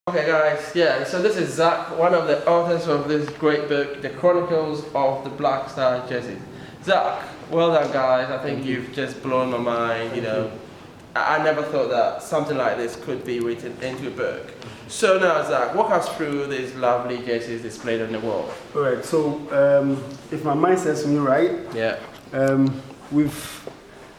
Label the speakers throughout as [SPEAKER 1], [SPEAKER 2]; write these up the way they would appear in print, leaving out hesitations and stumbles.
[SPEAKER 1] Okay guys, yeah, so this is Zach, one of the authors of this great book, The Chronicles of the Black Star Jerseys. Zach, well done guys, I think you've just blown my mind, you know. I never thought that something like this could be written into a book. So now Zach, walk us through these lovely jerseys displayed on the wall.
[SPEAKER 2] Alright, so if my mind serves me right,
[SPEAKER 1] Yeah.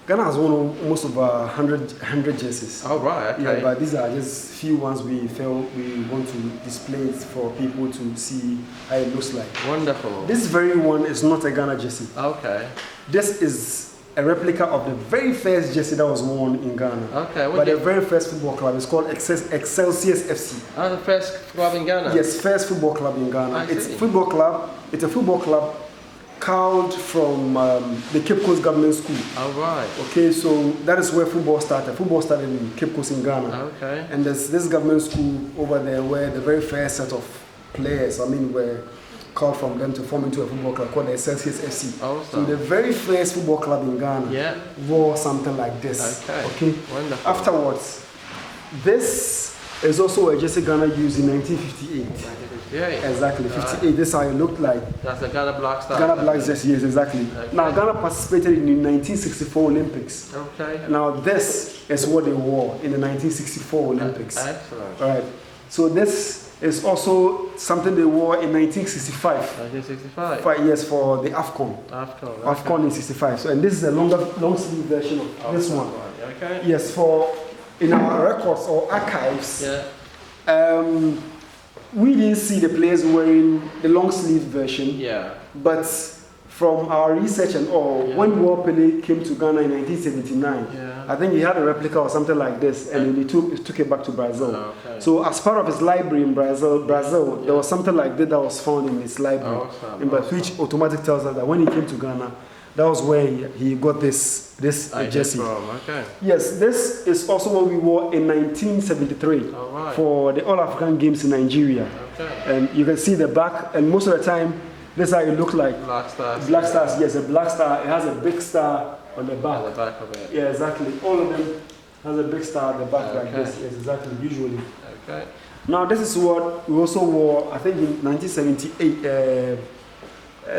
[SPEAKER 2] Ghana has won most of 100 jerseys.
[SPEAKER 1] Oh right, okay.
[SPEAKER 2] Yeah, but these are just few ones we felt we want to display it for people to see how it looks like.
[SPEAKER 1] Wonderful.
[SPEAKER 2] This very one is not a Ghana jersey.
[SPEAKER 1] Okay.
[SPEAKER 2] This is a replica of the very first jersey that was worn in Ghana.
[SPEAKER 1] Okay.
[SPEAKER 2] But the very first football club is called Excelsior FC.
[SPEAKER 1] Oh, the first club in Ghana?
[SPEAKER 2] Yes, first football club in Ghana. It's a football club. It's a football club called from the Cape Coast Government School.
[SPEAKER 1] Oh, right.
[SPEAKER 2] Okay, so that is where football started. Football started in Cape Coast in Ghana.
[SPEAKER 1] Okay.
[SPEAKER 2] And there's this government school over there where the very first set of players, were called from them to form into a football club called the Excelsior FC.
[SPEAKER 1] Awesome.
[SPEAKER 2] So the very first football club in Ghana wore something like this.
[SPEAKER 1] Okay. Wonderful.
[SPEAKER 2] Afterwards, this is also a jersey Ghana used in 1958.
[SPEAKER 1] Yeah.
[SPEAKER 2] Exactly, 58. This is how it looked like.
[SPEAKER 1] That's the Ghana Black Star.
[SPEAKER 2] Ghana Black jersey, yes, exactly.
[SPEAKER 1] Okay.
[SPEAKER 2] Now, Ghana participated in the 1964 Olympics.
[SPEAKER 1] Okay.
[SPEAKER 2] Now, this is what they wore in the 1964 Olympics.
[SPEAKER 1] Excellent.
[SPEAKER 2] All right. So this is also something they wore in 1965.
[SPEAKER 1] 1965.
[SPEAKER 2] 5 years for the AFCON.
[SPEAKER 1] AFCON.
[SPEAKER 2] AFCON in 65. So, and this is a long sleeve version of this one.
[SPEAKER 1] Okay.
[SPEAKER 2] Yes, for in our records or archives.
[SPEAKER 1] Yeah.
[SPEAKER 2] We didn't see the players wearing the long sleeve version. Yeah. But from our research and all, when War Pele came to Ghana in 1979, I think he had a replica or something like this, and then he took it back to Brazil. Okay. So as part of his library in Brazil, there was something like that was found in his library, which automatically tells us that when he came to Ghana, that was where he got this jersey.
[SPEAKER 1] Okay.
[SPEAKER 2] Yes, this is also what we wore in 1973 for the All-African Games in Nigeria. Okay. And you can see the back, and most of the time, this is how it looks like.
[SPEAKER 1] Black stars.
[SPEAKER 2] Black stars, yes, a black star. It has a big star on the back.
[SPEAKER 1] On the back of it.
[SPEAKER 2] Yeah, exactly. All of them has a big star at the back like this. Yes, exactly, usually.
[SPEAKER 1] Okay.
[SPEAKER 2] Now, this is what we also wore, I think in 1978,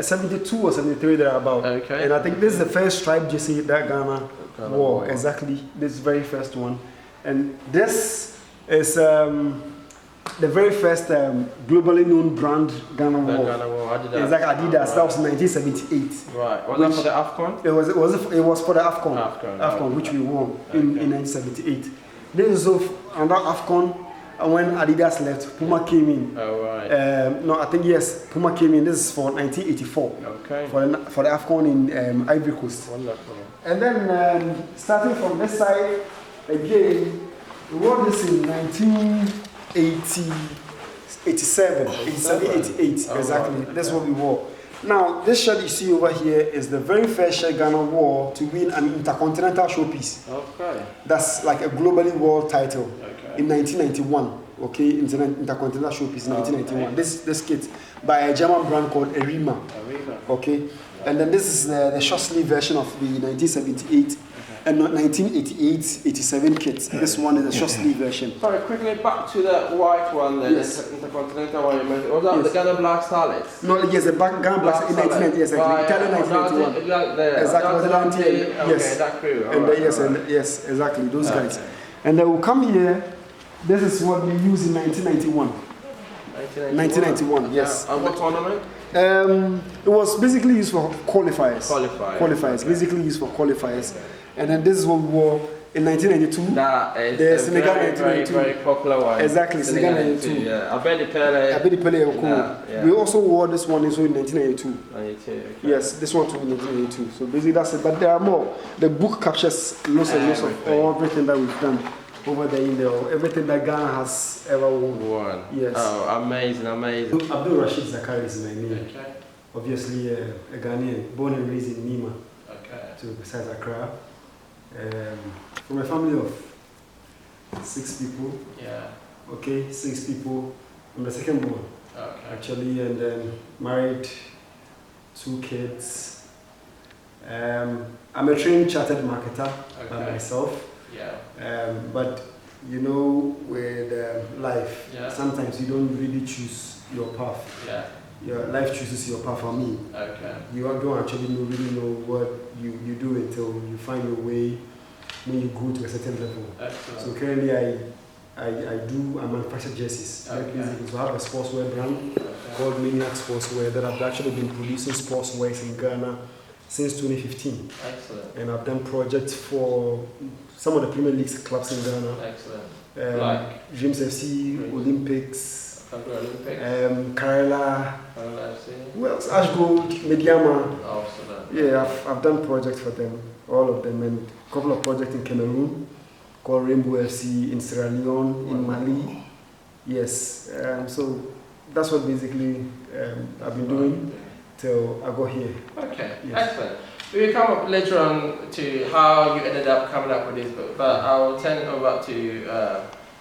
[SPEAKER 2] 72 or 73 thereabout. Okay. And I think this is the first striped jersey that Ghana wore. Exactly, this very first one. And this is the very first globally known brand Ghana wore.
[SPEAKER 1] Adidas.
[SPEAKER 2] Exactly, Adidas. That was in 1978.
[SPEAKER 1] Right. Was that for the AFCON?
[SPEAKER 2] It was for the AFCON, which we won in 1978. This is another AFCON. And when Adidas left, Puma came in.
[SPEAKER 1] Oh, right.
[SPEAKER 2] No, I think yes, Puma came in. This is for 1984. Okay. For the AFCON in Ivory Coast.
[SPEAKER 1] Wonderful.
[SPEAKER 2] And then starting from this side, again, we wore this in 1987, 88, exactly. That's what we wore. Now, this shirt you see over here is the very first shirt Ghana wore to win an intercontinental showpiece. Okay. That's like a globally world title. In 1991, okay, intercontinental showpiece in 1991. This kit by a German brand called Erima. Okay, and then this is the short sleeve version of the 1978 and 1988-87 kit. This one is a short sleeve version.
[SPEAKER 1] Sorry, quickly back to the white one then, intercontinental one you mentioned. Was that the Ghana Black Starlets?
[SPEAKER 2] No, yes, the Ghana Black Starlets in 1990, yes, Italian 1991. Exactly, yes.
[SPEAKER 1] That crew.
[SPEAKER 2] And yes, exactly, those guys. And they will come here. This is what we used in 1991. 1991, yes.
[SPEAKER 1] And what tournament?
[SPEAKER 2] It was basically used for qualifiers. Basically used for qualifiers. And then this is what we wore in 1992.
[SPEAKER 1] That is the Senegal very popular one.
[SPEAKER 2] Exactly, Senegal 92.
[SPEAKER 1] Yeah. Abedi
[SPEAKER 2] Pele. We also wore this one in 1992.
[SPEAKER 1] Okay.
[SPEAKER 2] Yes, this one too in 1992. So basically that's it. But there are more. The book captures lots and lots of everything that we've done over there in there, everything that Ghana has ever won. Yes.
[SPEAKER 1] Oh, amazing.
[SPEAKER 2] Abdul Rashid Zakari is my name. Okay. Obviously a Ghanaian, born and raised in Nima. Okay. To besides Accra. From a family of 6 people. Yeah. Okay, 6 people. I'm the second born. Okay. Actually, and then married, 2 kids. I'm a trained chartered marketer by myself. Yeah. But you know, with life,
[SPEAKER 1] Yeah.
[SPEAKER 2] sometimes you don't really choose your path.
[SPEAKER 1] Yeah.
[SPEAKER 2] Your life chooses your path for me.
[SPEAKER 1] Okay.
[SPEAKER 2] You don't actually really know what you do until you find your way when you go to a certain level.
[SPEAKER 1] Excellent.
[SPEAKER 2] So currently I manufacture jerseys.
[SPEAKER 1] Okay.
[SPEAKER 2] So I have a sportswear brand called Maniac Sportswear that I've actually been producing sportswear in Ghana since 2015.
[SPEAKER 1] Excellent.
[SPEAKER 2] And I've done projects for some of the Premier League clubs in Ghana.
[SPEAKER 1] Excellent. Like
[SPEAKER 2] Dreams FC, Olympics,
[SPEAKER 1] Olympics.
[SPEAKER 2] Kerala,
[SPEAKER 1] FC.
[SPEAKER 2] who else? Ashgold, Mediama.
[SPEAKER 1] Awesome.
[SPEAKER 2] Yeah, I've done projects for them, all of them, and a couple of projects in Cameroon called Rainbow FC, in Sierra Leone, in Mali. Yes, so that's what basically I've been doing till I got here.
[SPEAKER 1] Okay,
[SPEAKER 2] yes.
[SPEAKER 1] Excellent. We will come up later on to how you ended up coming up with this book, but I will turn it over to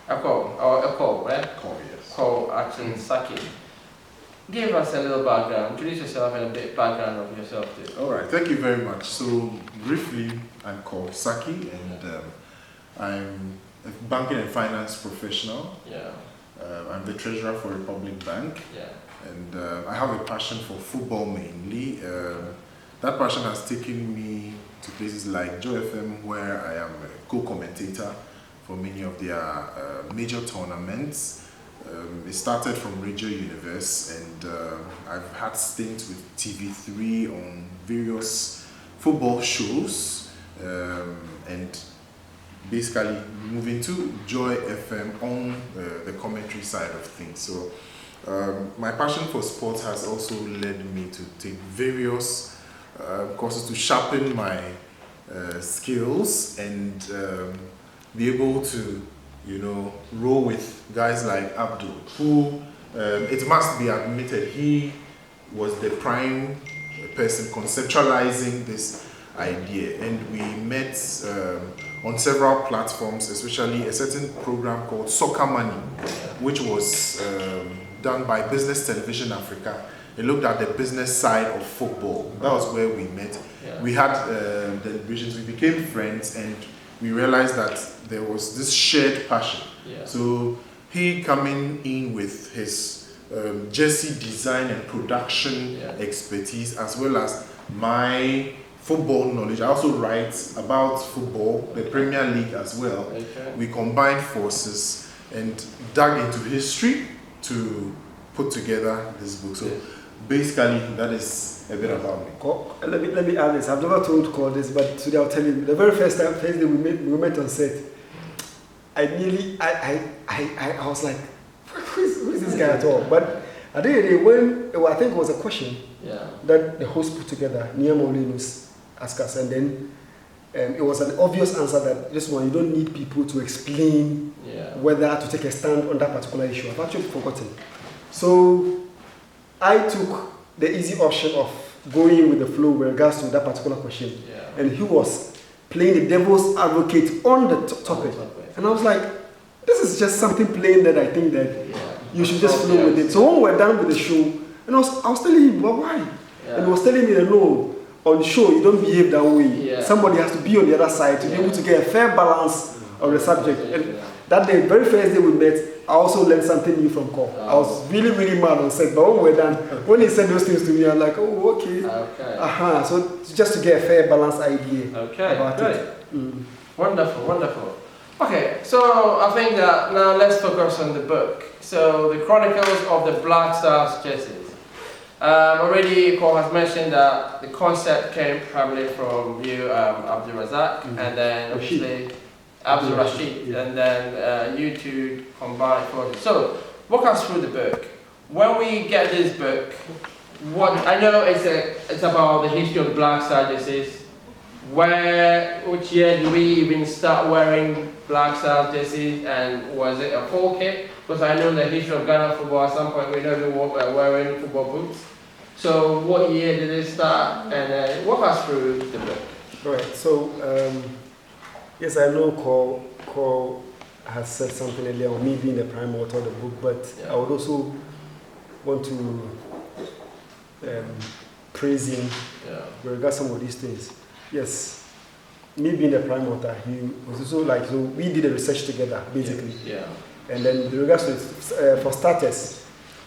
[SPEAKER 1] Akol, right?
[SPEAKER 3] Yes.
[SPEAKER 1] Akol Action Saki. Give us a little background, introduce yourself and a bit background of yourself too.
[SPEAKER 3] Alright, thank you very much. So, briefly, I'm called Saki and I'm a banking and finance professional.
[SPEAKER 1] Yeah.
[SPEAKER 3] I'm the treasurer for Republic Bank.
[SPEAKER 1] Yeah.
[SPEAKER 3] And I have a passion for football mainly. That passion has taken me to places like Joe FM, where I am a co-commentator for many of their major tournaments. It started from Radio Universe, and I've had stints with TV3 on various football shows, and basically moving to Joy FM on the commentary side of things. So my passion for sports has also led me to take various courses to sharpen my skills and be able to, you know, roll with guys like Abdul, who it must be admitted, he was the prime person conceptualizing this idea, and we met on several platforms, especially a certain program called Soccer Money, which was done by Business Television Africa. It looked at the business side of football. That was where we met.
[SPEAKER 1] Yeah.
[SPEAKER 3] We had deliberations, we became friends, and we realized that there was this shared passion.
[SPEAKER 1] Yeah.
[SPEAKER 3] So he coming in with his jersey design and production expertise, as well as my football knowledge. I also write about football, the Premier League as well.
[SPEAKER 1] Okay.
[SPEAKER 3] We combined forces and dug into history to put together this book. So basically, that is a bit about me.
[SPEAKER 2] Let me add this. I've never told Cole this, but today I'll tell you. The very first day we met on set, I was like, who is this guy at all? But at the end of the day, when I think it was a question that the host put together, Nia Molinos asked us, and then it was an obvious answer that this one, you don't need people to explain whether to take a stand on that particular issue. I've actually forgotten. So I took the easy option of going with the flow with regards to that particular question. And he was playing the devil's advocate on the topic. And I was like, this is just something plain that I think that you should just flow with it. So when we were done with the show, and I was telling him, well, why? And he was telling me that no, on the show you don't behave that way. Somebody has to be on the other side to be able to get a fair balance of the subject. And that day, very first day we met, I also learned something new from Cole. I was really, really mad on set, but when we were done, when he said those things to me, I'm like, oh, okay. So just to get a fair, balanced idea about it.
[SPEAKER 1] Wonderful, wonderful. Okay, so I think that now let's focus on the book. So the Chronicles of the Black Stars jerseys. Already Cole has mentioned that the concept came primarily from you, Abdul Razak, and then obviously Abdul Rashid, and then you two combined forces. So, walk us through the book. When we get this book, what I know it's about the history of Black Star jerseys. Which year do we even start wearing Black Star jerseys, and was it a full kit? Because I know the history of Ghana football. At some point, we know we were wearing football boots. So, what year did it start? And walk us through the book.
[SPEAKER 2] Right. So. Yes, I know Cole has said something earlier on me being the prime author of the book, but I would also want to praise him with regards to some of these things. Yes, me being the prime author, he was also like, so we did the research together, basically.
[SPEAKER 1] Yeah.
[SPEAKER 2] And then with regards to it, for starters,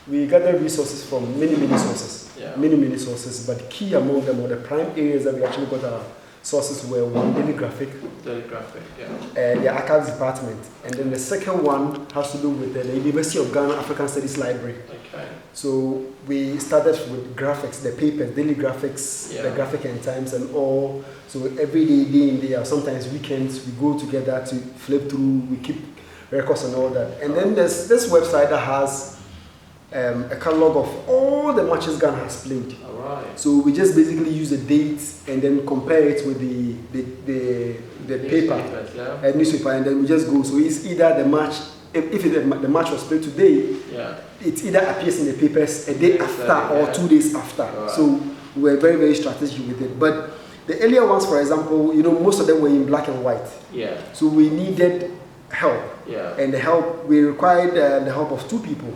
[SPEAKER 2] we gathered resources from many sources.
[SPEAKER 1] Yeah.
[SPEAKER 2] Many sources, but key among them, or the prime areas that we actually got our sources were one, Daily Graphic, the archives department, and then the second one has to do with the University of Ghana African Studies Library.
[SPEAKER 1] Okay.
[SPEAKER 2] So we started with graphics, the papers, Daily Graphics, the Graphic and Times and all. So every day in there, sometimes weekends, we go together to flip through, we keep records and all that. And then there's this website that has a catalog of all the matches Ghana has played.
[SPEAKER 1] Alright.
[SPEAKER 2] So we just basically use the dates and then compare it with the paper, newspaper, and then we just go. So it's either the match, if the match was played today, it either appears in the papers a day after or 2 days after. Right. So we were very strategic with it. But the earlier ones, for example, most of them were in black and white. Yeah. So we needed help. Yeah. And we required the help of 2 people.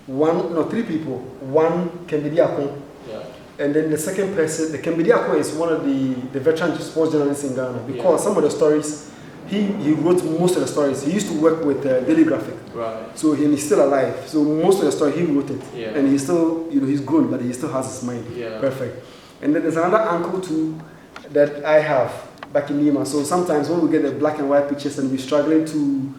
[SPEAKER 2] 3 people. One Kembidi Akon. Yeah. And then the second person, the Kembidi Akon is one of the veteran sports journalists in Ghana, because some of the stories, he wrote most of the stories. He used to work with Daily Graphic. Right. So he's still alive. So most of the story, he wrote it. Yeah. And he's still, he's grown, but he still has his mind. Yeah. Perfect. And then there's another uncle too that I have back in Nima. So sometimes when we get the black and white pictures and we're struggling to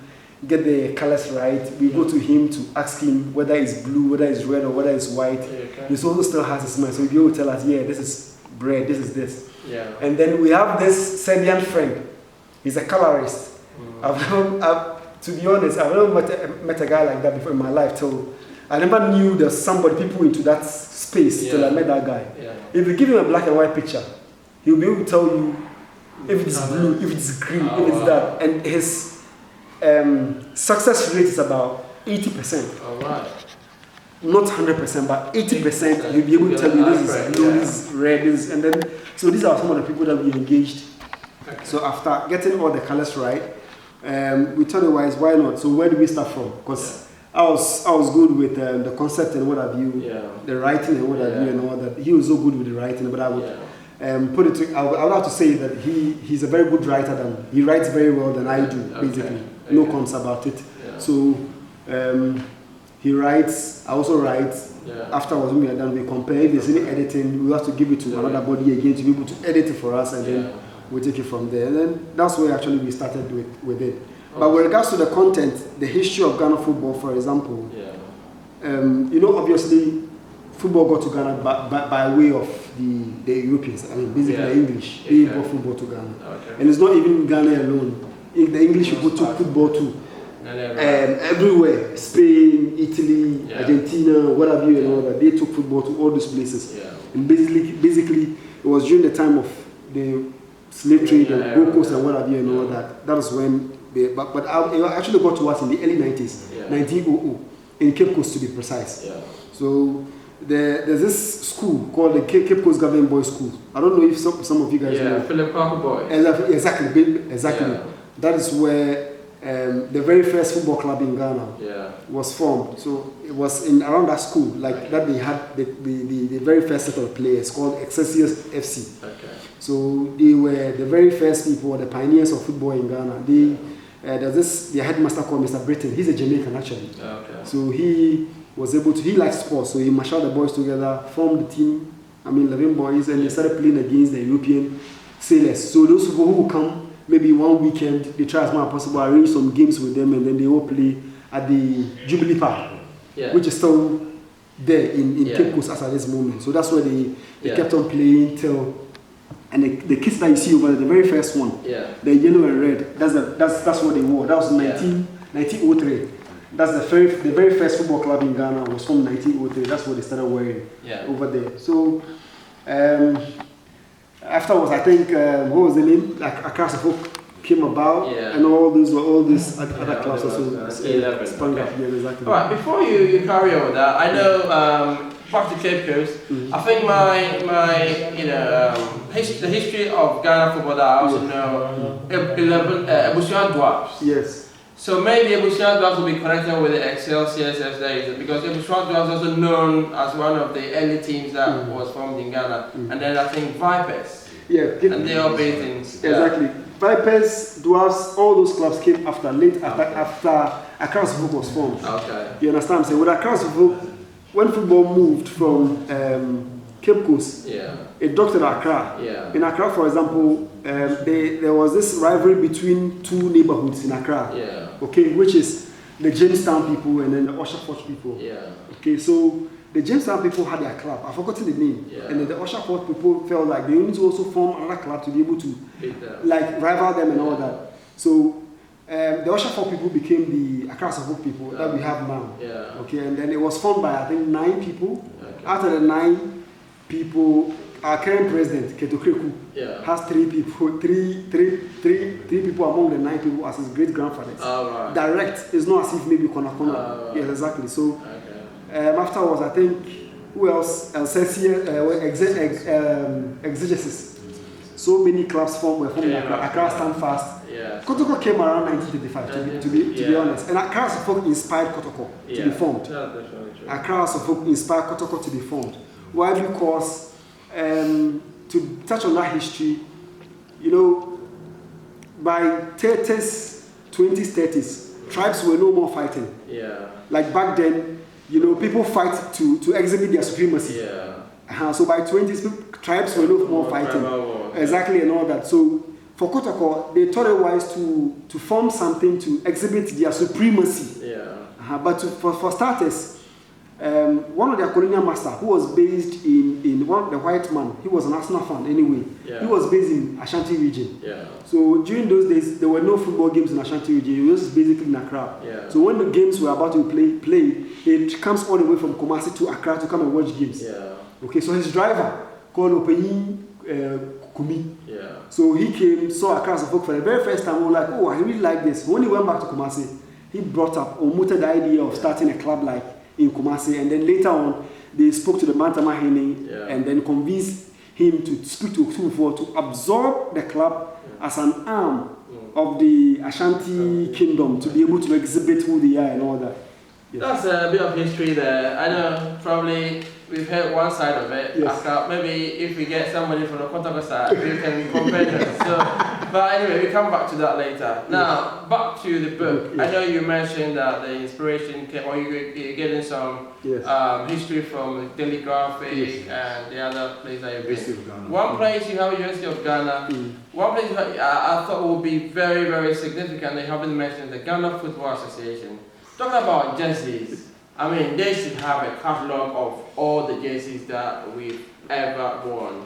[SPEAKER 2] get the colors right, we go to him to ask him whether it's blue, whether it's red, or whether it's white. Okay. He also still has his mind, so he'll be able to tell us, this is red, this is this. Yeah. And then we have this Serbian friend. He's a colorist. To be honest, I've never met a guy like that before in my life. Till I never knew there's people into that space till I met that guy. Yeah. If you give him a black and white picture, he'll be able to tell you if it's blue, if it's green, if it's that. And his success rate is about 80%. All right. Not 100%, but 80%. He'll be able to tell you this is blue, this is red, this, and then so these are some of the people that we engaged. Okay. So after getting all the colors right, we told the wise, why not? So where do we start from? Because I was good with the concept and what have you, the writing and what have you, and all that. He was so good with the writing, but I would. I would have to say that he's a very good writer. He writes very well than I do, basically. No cons about it. Yeah. So he writes, I also write. Yeah. Afterwards, when we are done, we compare. If there's any editing, we have to give it to another body again to be able to edit it for us, and then we take it from there. And then that's where actually we started with it. But with regards to the content, the history of Ghana football, for example, obviously, football got to Ghana by way of the Europeans. I mean, basically the English. They brought football to Ghana. Okay. And it's not even Ghana alone. The English people took football too. Everywhere. Spain, Italy, Argentina, what have you, and all that. They took football to all those places. Yeah. And basically, it was during the time of the slave trade and Gold Coast and what have you, and all that. That was when but it actually got to us in the early 90s, 1900, in Cape Coast to be precise. Yeah. So there's this school called the Cape Coast Government Boys School. I don't know if some of you guys know.
[SPEAKER 1] Philip Parker Boys.
[SPEAKER 2] Exactly. Yeah. That is where the very first football club in Ghana was formed. So it was around that school, that they had the very first set of players called Excelsior FC. Okay. So they were the very first people, the pioneers of football in Ghana. There's the headmaster called Mr. Britton. He's a Jamaican actually. Okay. So he was able to, he liked sports, so he marshaled the boys together, formed the team, 11 boys, and they started playing against the European sailors. So those people who would come, maybe one weekend, they try as much as possible, arrange some games with them, and then they all play at the Jubilee Park, which is still there in Cape Coast as at this moment. So that's where they kept on playing till, and the kits that you see over there, the very first one, the yellow and red, that's what they wore. That was 1903. That's the very first football club in Ghana was from 1903. That's what they started wearing over there. So afterwards, I think what was the name? Accra Folk came about, and all these other clubs also sprung up. Yeah, exactly.
[SPEAKER 1] All right. Before you carry on with that, I know back to Cape Coast. I think the history of Ghana football that I also know, Ebusian Dwarfs.
[SPEAKER 2] Yes.
[SPEAKER 1] So maybe Ebusian Dwarfs will be connected with the Excelsior CSF because Ebusian Dwarfs is also known as one of the early teams that was formed in Ghana. And then I think Vipers.
[SPEAKER 2] Yeah.
[SPEAKER 1] And they are based in...
[SPEAKER 2] Exactly. Vipers, Dwarfs, all those clubs came after Accra Suffolk was formed.
[SPEAKER 1] Okay.
[SPEAKER 2] You understand? So with Accra Suffolk, when football moved from Cape Coast, it docked at Accra.
[SPEAKER 1] Yeah.
[SPEAKER 2] In Accra, for example, there was this rivalry between two neighborhoods in Accra.
[SPEAKER 1] Yeah.
[SPEAKER 2] Okay, which is the Jamestown people and then the Oshaport people.
[SPEAKER 1] Yeah.
[SPEAKER 2] Okay, so the Jamestown people had their club. I've forgotten the name.
[SPEAKER 1] Yeah.
[SPEAKER 2] And then the Oshaport people felt like they need to also form another club to be able to like rival them and all that. So the Oshaport people became the Accra Suffolk people that we have now.
[SPEAKER 1] Yeah.
[SPEAKER 2] Okay, and then it was formed by I think 9 people.
[SPEAKER 1] Okay.
[SPEAKER 2] After the 9 people, our current president, Keto Kreku, has 3 people, three people among the 9 people as his great grandfathers.
[SPEAKER 1] Right.
[SPEAKER 2] Direct. It's not as if maybe Kona. Yes, exactly. So afterwards, I think who else? Exegesis. So many clubs were formed in Accra. Accra Stand Fast.
[SPEAKER 1] Yeah.
[SPEAKER 2] Kotoko came around 1935, to be honest. And Accra Suffolk inspired Kotoko to be formed. Accra Suffolk inspired Kotoko to be formed. Why? Because to touch on that history, you know, by 30s, 20s, 30s, tribes were no more fighting.
[SPEAKER 1] Yeah.
[SPEAKER 2] Like back then, you know, people fight to exhibit their supremacy.
[SPEAKER 1] Yeah.
[SPEAKER 2] So by 20s, tribes were no more fighting. Exactly, and all that. So for Kotoko, they thought it wise to form something to exhibit their supremacy.
[SPEAKER 1] Yeah.
[SPEAKER 2] But for starters, one of their colonial master who was based in the white man, he was an Arsenal fan anyway. Yeah. He was based in Ashanti region.
[SPEAKER 1] Yeah.
[SPEAKER 2] So during those days, there were no football games in Ashanti region. It was basically in Accra.
[SPEAKER 1] Yeah.
[SPEAKER 2] So when the games were about to play, it comes all the way from Kumasi to Accra to come and watch games.
[SPEAKER 1] Yeah.
[SPEAKER 2] Okay, so his driver called Openyi Kumi.
[SPEAKER 1] Yeah.
[SPEAKER 2] So he came, saw Accra Suffolk for the very first time. We were like, oh, I really like this. When he went back to Kumasi, he brought up or mooted the idea of starting a club like in Kumasi, and then later on they spoke to the Mantama Hene and then convinced him to speak to Otumfuo to absorb the club as an arm of the Ashanti kingdom to be able to exhibit who they are and all that. Yes.
[SPEAKER 1] That's a bit of history there. I know probably we've heard one side of it. Yes. Maybe if we get somebody from the Kotoko side, we can compare them. So, but anyway, we come back to that later. Now, back to the book. Yes. I know you mentioned that the inspiration came, or you're getting some history from the Daily Graphic and the other place that you've been. One place you have University of Ghana. One place I thought would be very, very significant. They haven't mentioned the Ghana Football Association. Talking about jerseys, I mean, they should have a catalog of all the jerseys that we've ever worn.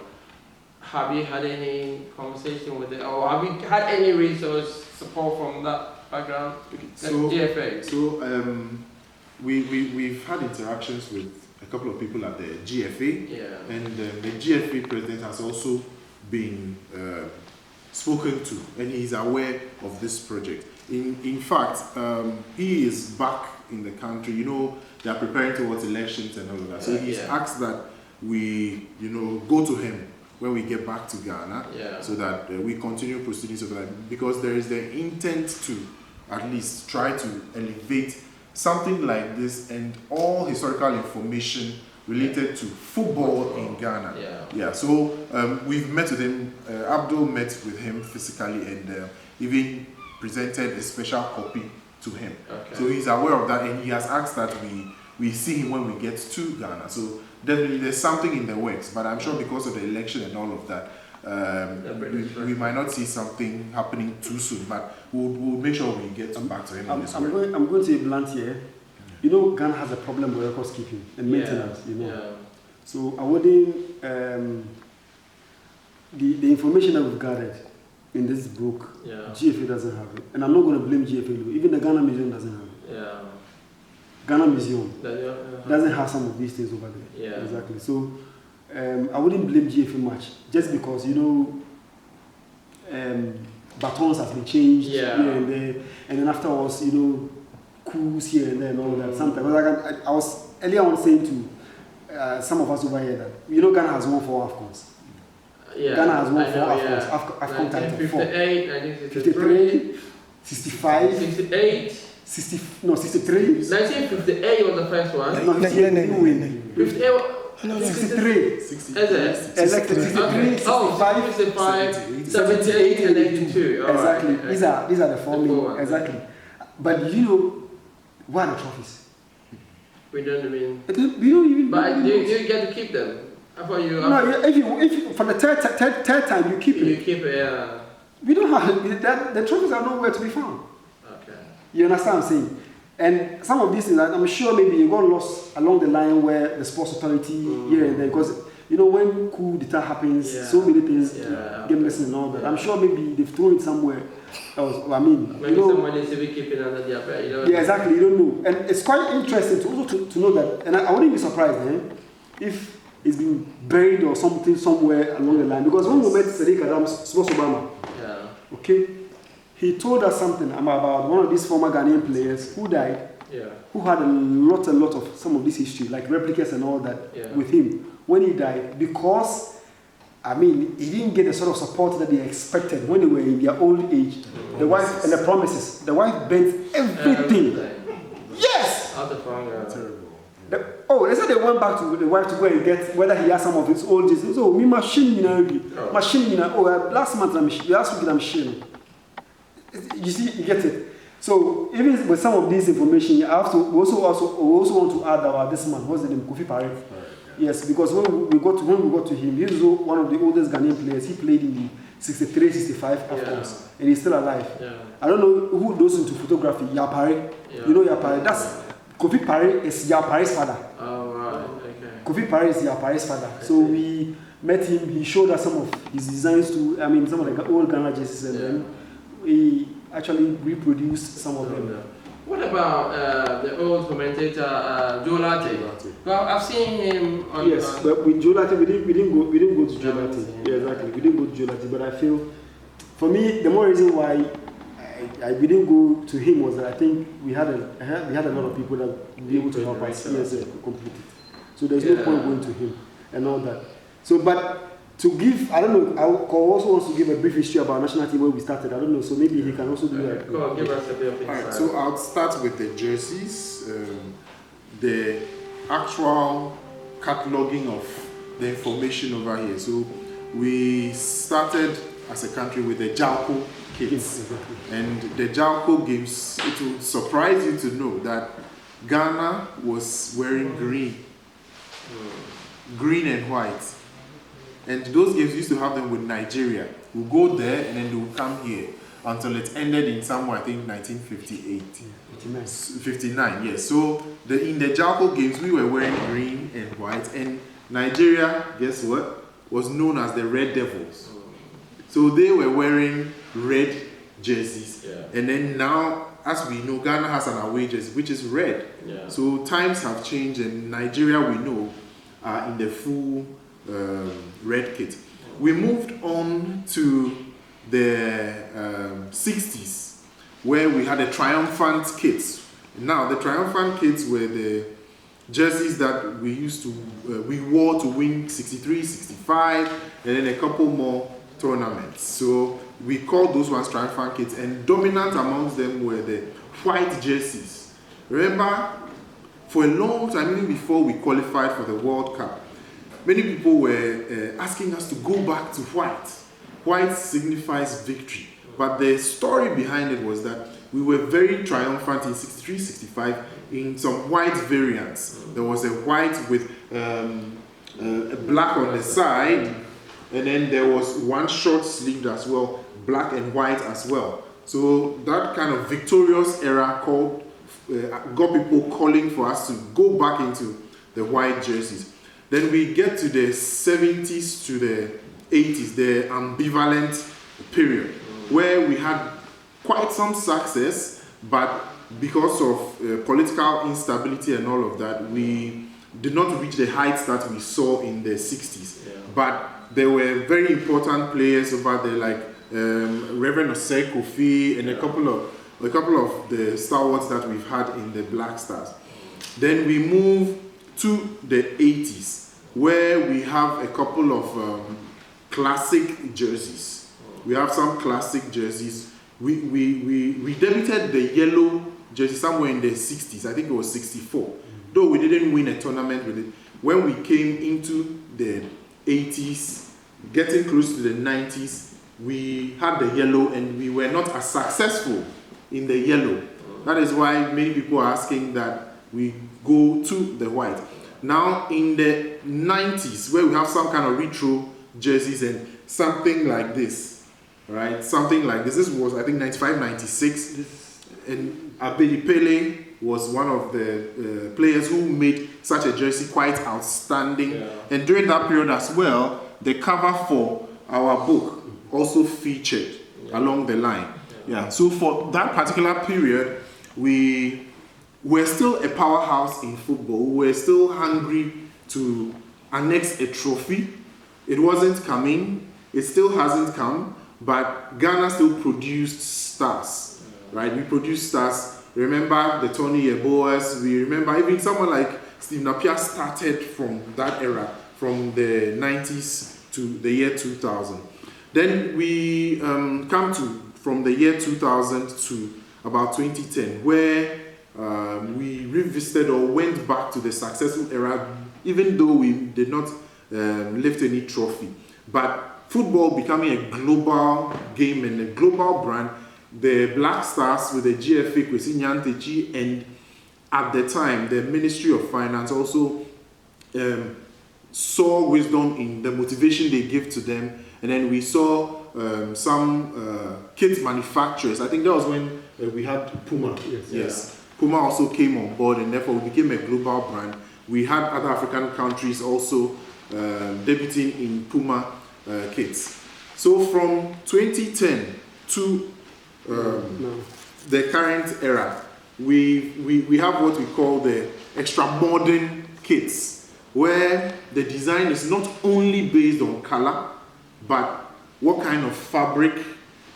[SPEAKER 1] Have you had any conversation with it, or have you had any resource support from that background?
[SPEAKER 3] So,
[SPEAKER 1] GFA.
[SPEAKER 3] So we've had interactions with a couple of people at the GFA, and the GFA president has also been spoken to, and he's aware of this project. In fact, he is back in the country. You know, they are preparing towards elections and all of that. So he's asked that we, go to him when we get back to Ghana, so that we continue proceedings of that, because there is the intent to at least try to elevate something like this and all historical information related to football in Ghana. So we've met with him. Abdul met with him physically and even presented a special copy to him. So he's aware of that, and he has asked that we see him when we get to Ghana. So definitely there's something in the works, but I'm sure because of the election and all of that, we might not see something happening too soon, but we'll make sure we get back to him on this.
[SPEAKER 2] I'm going to be blunt here. You know, Ghana has a problem with records keeping and maintenance, So I wouldn't, the information that we've gathered in this book, GFA doesn't have it. And I'm not going to blame GFA, even the Ghana Museum doesn't have it. Ghana Museum doesn't have some of these things over there. Exactly. So I wouldn't blame GFA much, just because, batons have been changed here and there, and then afterwards, coups here and there and all that. Sometimes, I was earlier on saying to some of us over here that, Ghana has won 4 AFCONs. Ghana has won 4 AFCONs. AFCON title.
[SPEAKER 1] 58,
[SPEAKER 2] 53, 65,
[SPEAKER 1] 68,
[SPEAKER 2] 63.
[SPEAKER 1] 1958 was the first one.
[SPEAKER 2] No, 58.
[SPEAKER 1] 58. No,
[SPEAKER 2] 63.
[SPEAKER 3] 63.
[SPEAKER 1] Is it?
[SPEAKER 2] Exactly. 63, 65,
[SPEAKER 1] 65, 78, and 82. Oh,
[SPEAKER 2] exactly.
[SPEAKER 1] okay.
[SPEAKER 2] These are the four
[SPEAKER 1] The
[SPEAKER 2] main.
[SPEAKER 1] four ones.
[SPEAKER 2] Exactly. But you know, what are the trophies?
[SPEAKER 1] We don't mean.
[SPEAKER 2] We don't even.
[SPEAKER 1] But do you get to keep them? I thought you.
[SPEAKER 2] No, if you for the third time you keep
[SPEAKER 1] You
[SPEAKER 2] it.
[SPEAKER 1] keep it. Yeah.
[SPEAKER 2] We don't have that. The trophies are nowhere to be found.
[SPEAKER 1] Okay.
[SPEAKER 2] You understand what I'm saying? And some of these things, I'm sure maybe it got lost along the line where the sports authority here and there, because you know when coup d'etat happens, so many things get missing and all that. I'm sure maybe they've thrown it somewhere else. I mean,
[SPEAKER 1] Maybe
[SPEAKER 2] you know,
[SPEAKER 1] someone needs to be keeping under their bed. You know.
[SPEAKER 2] yeah, exactly. You don't know, and it's quite interesting to also to know that. And I wouldn't be surprised if it's been buried or something somewhere along the line. Because when we met Sadiq Adams, Sports Obama, okay, he told us something about one of these former Ghanaian players who died, who had a lot of some of this history, like replicas and all that with him when he died, because I mean, he didn't get the sort of support that they expected when they were in their old age. The wife and the promises. The wife bent everything. Yes!
[SPEAKER 3] Terrible.
[SPEAKER 2] They said they went back to the wife to go and get whether he has some of his old days. So, me machine, you know, last week I'm machine. You see, you get it. So even with some of this information, I have to we also want to add about this man. What's the name? Kofi Pare. Yes, because when we got to him, he was one of the oldest Ghanaian players. He played in the 63, 65 afterwards, and he's still alive. I don't know who knows into photography. Yapare, you know Yapare. That's Kofi Pare is Yapare's father.
[SPEAKER 1] Oh right, okay.
[SPEAKER 2] Kofi Pare is Yapare's father. So we met him. He showed us some of his designs to. I mean, some of the old Ghana jerseys, and then we actually reproduced some of them.
[SPEAKER 1] What about the old commentator Joe Latte? Well, I've seen him on.
[SPEAKER 2] Yes, but with Joe Latte, we didn't go to Joe Latte. Yeah, exactly. We didn't go to Joe Latte, but I feel, for me, the more reason why we didn't go to him was that I think we had a lot of people that would be able to help us complete it. So there's no point going to him and all that. So, but to give, I don't know, I also wants to give a brief history about national team where we started. I don't know, so maybe he can also do that.
[SPEAKER 1] Go on, give us a bit of insight.
[SPEAKER 3] Alright, so I'll start with the jerseys, the actual cataloging of the information over here. So we started as a country with the Jalco kits.
[SPEAKER 2] Exactly.
[SPEAKER 3] And the Jalco games, it will surprise you to know that Ghana was wearing green and white. And those games used to have them with Nigeria. We'll go there and then they will come here until it ended in somewhere, I think 1958. 59, yes. So in the Jalco games, we were wearing green and white. And Nigeria, guess what? Was known as the Red Devils. So they were wearing red jerseys. And then now, as we know, Ghana has an away jersey, which is red. So times have changed, and Nigeria, we know, are in the full red kit. We moved on to the 60s, where we had the triumphant kits. Now, the triumphant kits were the jerseys that we wore to win 63, 65, and then a couple more tournaments. So we called those ones triumphant kits, and dominant amongst them were the white jerseys. Remember, for a long time, even before we qualified for the World Cup, many people were asking us to go back to white. White signifies victory. But the story behind it was that we were very triumphant in 63, 65 in some white variants. There was a white with a black on the side, and then there was one short sleeved as well, black and white as well. So that kind of victorious era got people calling for us to go back into the white jerseys. Then we get to the 70s to the 80s, the ambivalent period, where we had quite some success, but because of political instability and all of that, we did not reach the heights that we saw in the 60s. But there were very important players over there, like Reverend Osei Kofi and a couple of the stalwarts that we've had in the Black Stars. Then we move to the 80s, where we have a couple of classic jerseys. We have some classic jerseys. We debuted the yellow jersey somewhere in the 60s. I think it was 64. Though we didn't win a tournament with it, when we came into the 80s, getting close to the 90s, we had the yellow and we were not as successful in the yellow. That is why many people are asking that we go to the white. Now in the 90s, where we have some kind of retro jerseys and something like this, right? Something like this. This was, I think, 95, 96. And Abedi Pele was one of the players who made such a jersey quite outstanding. Yeah. And during that period as well, the cover for our book also featured along the line. Yeah. So for that particular period, we were still a powerhouse in football. We were still hungry to annex a trophy. It wasn't coming. It still hasn't come. But Ghana still produced stars, right? We produced stars. Remember the Tony Yeboahs. We remember even someone like Steve Napier started from that era, from the 90s to the year 2000. Then we come to from the year 2000 to about 2010, where we revisited or went back to the successful era, even though we did not lift any trophy. But football becoming a global game and a global brand, the Black Stars with the GFA, Kwesi Nyantechi, and at the time, the Ministry of Finance also saw wisdom in the motivation they give to them. And then we saw some kit manufacturers. I think that was when we had Puma. Yes. Puma also came on board, and therefore we became a global brand. We had other African countries also debuting in Puma kits. So from 2010 to the current era, we have what we call the extra modern kits, where the design is not only based on color, but what kind of fabric,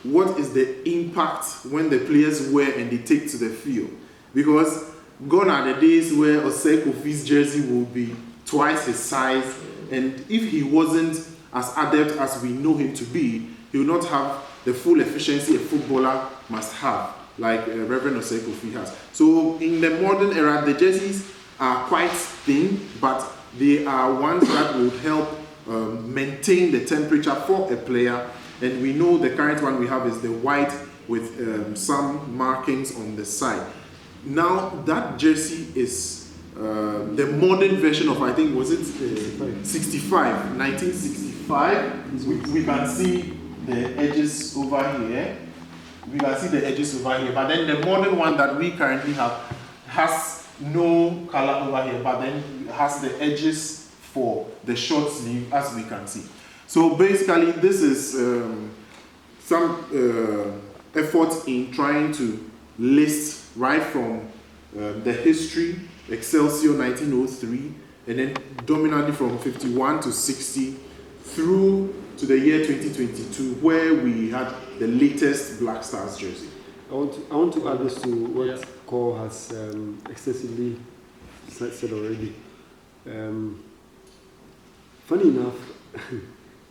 [SPEAKER 3] what is the impact when the players wear and they take to the field. Because gone are the days where Osei Kofi's jersey will be twice his size, and if he wasn't as adept as we know him to be, he will not have the full efficiency a footballer must have, like Reverend Osei Kofi has. So in the modern era, the jerseys are quite thin, but they are ones that would help maintain the temperature for a player. And we know the current one we have is the white with some markings on the side. Now that jersey is the modern version of, I think, was it 65, 1965. We can see the edges over here. We can see the edges over here. But then the modern one that we currently have has no color over here, but then has the edges for the short sleeve, as we can see. So basically, this is some effort in trying to list right from the history, Excelsior 1903, and then dominantly from 51 to 60 through to the year 2022, where we had the latest Black Stars jersey.
[SPEAKER 2] I want to add this to what Cole has extensively said already. Funny enough,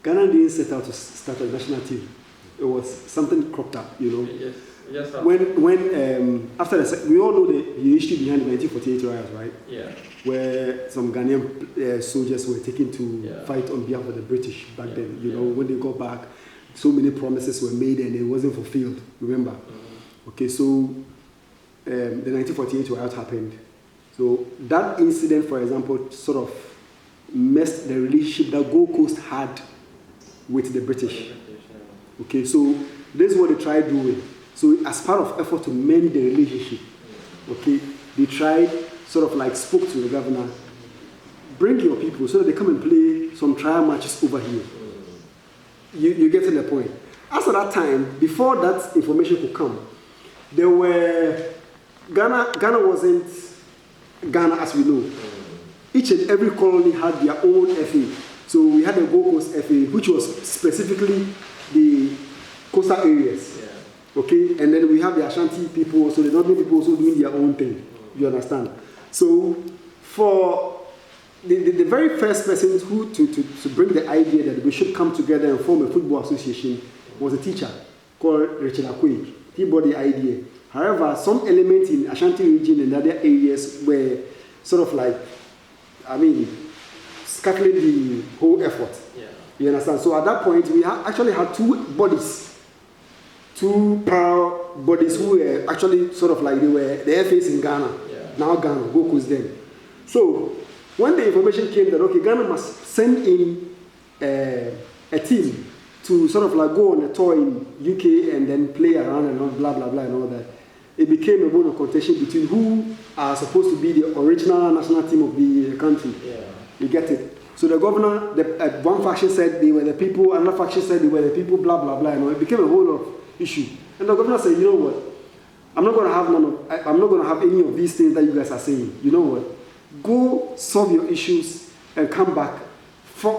[SPEAKER 2] Ghana didn't set out to start a national team. It was something cropped up, you know.
[SPEAKER 1] Yes.
[SPEAKER 2] When after we all know the history behind the 1948 riots, right?
[SPEAKER 1] Yeah.
[SPEAKER 2] Where some Ghanaian soldiers were taken to fight on behalf of the British back then. You know, when they got back, so many promises were made and it wasn't fulfilled. Remember? Mm-hmm. Okay, so the 1948 riot happened. So that incident, for example, sort of messed the relationship that Gold Coast had with the British. Okay, so this is what they tried doing. So as part of effort to mend the relationship, okay, they tried, sort of like spoke to the governor, bring your people so that they come and play some trial matches over here. You get to the point. As at that time, before that information could come, there were, Ghana wasn't Ghana as we know. Each and every colony had their own FA. So we had the Gold Coast FA, which was specifically the coastal areas. Okay, and then we have the Ashanti people, so the Northern people also doing their own thing. You understand? So for the very first person who to bring the idea that we should come together and form a football association was a teacher called Richard Akwe. He brought the idea. However, some elements in Ashanti region and other areas were sort of like, scattering the whole effort.
[SPEAKER 1] Yeah.
[SPEAKER 2] You understand? So at that point, we actually had two bodies, two parallel bodies who were actually sort of like they were the FAs in Ghana.
[SPEAKER 1] Yeah.
[SPEAKER 2] Now Ghana, Gold Coast then. So when the information came that okay, Ghana must send in a team to sort of like go on a tour in UK and then play around and all blah blah blah and all that, it became a bone of contention between who are supposed to be the original national team of the country.
[SPEAKER 1] Yeah.
[SPEAKER 2] You get it? So the governor, one faction said they were the people, another faction said they were the people, blah blah blah. You know, it became a whole lot of issue. And the governor said, you know what? I'm not going to have any of these things that you guys are saying. You know what? Go solve your issues and come back.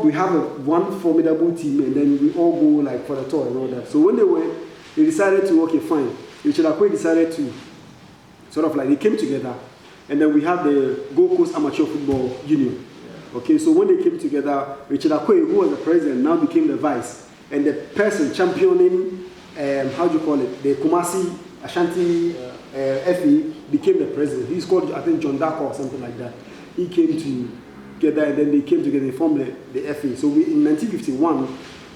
[SPEAKER 2] We have one formidable team, and then we all go like for the tour and all that. So when they went, they decided to okay, fine. Richard Akwe decided to sort of like they came together, and then we had the Gold Coast Amateur Football Union. Yeah. Okay, so when they came together, Richard Akwe, who was the president, now became the vice, and the person championing, how do you call it, the Kumasi Ashanti FE became the president. He's called, I think, John Dako or something like that. He came together, and then they came together, they formed the FE. So in 1951,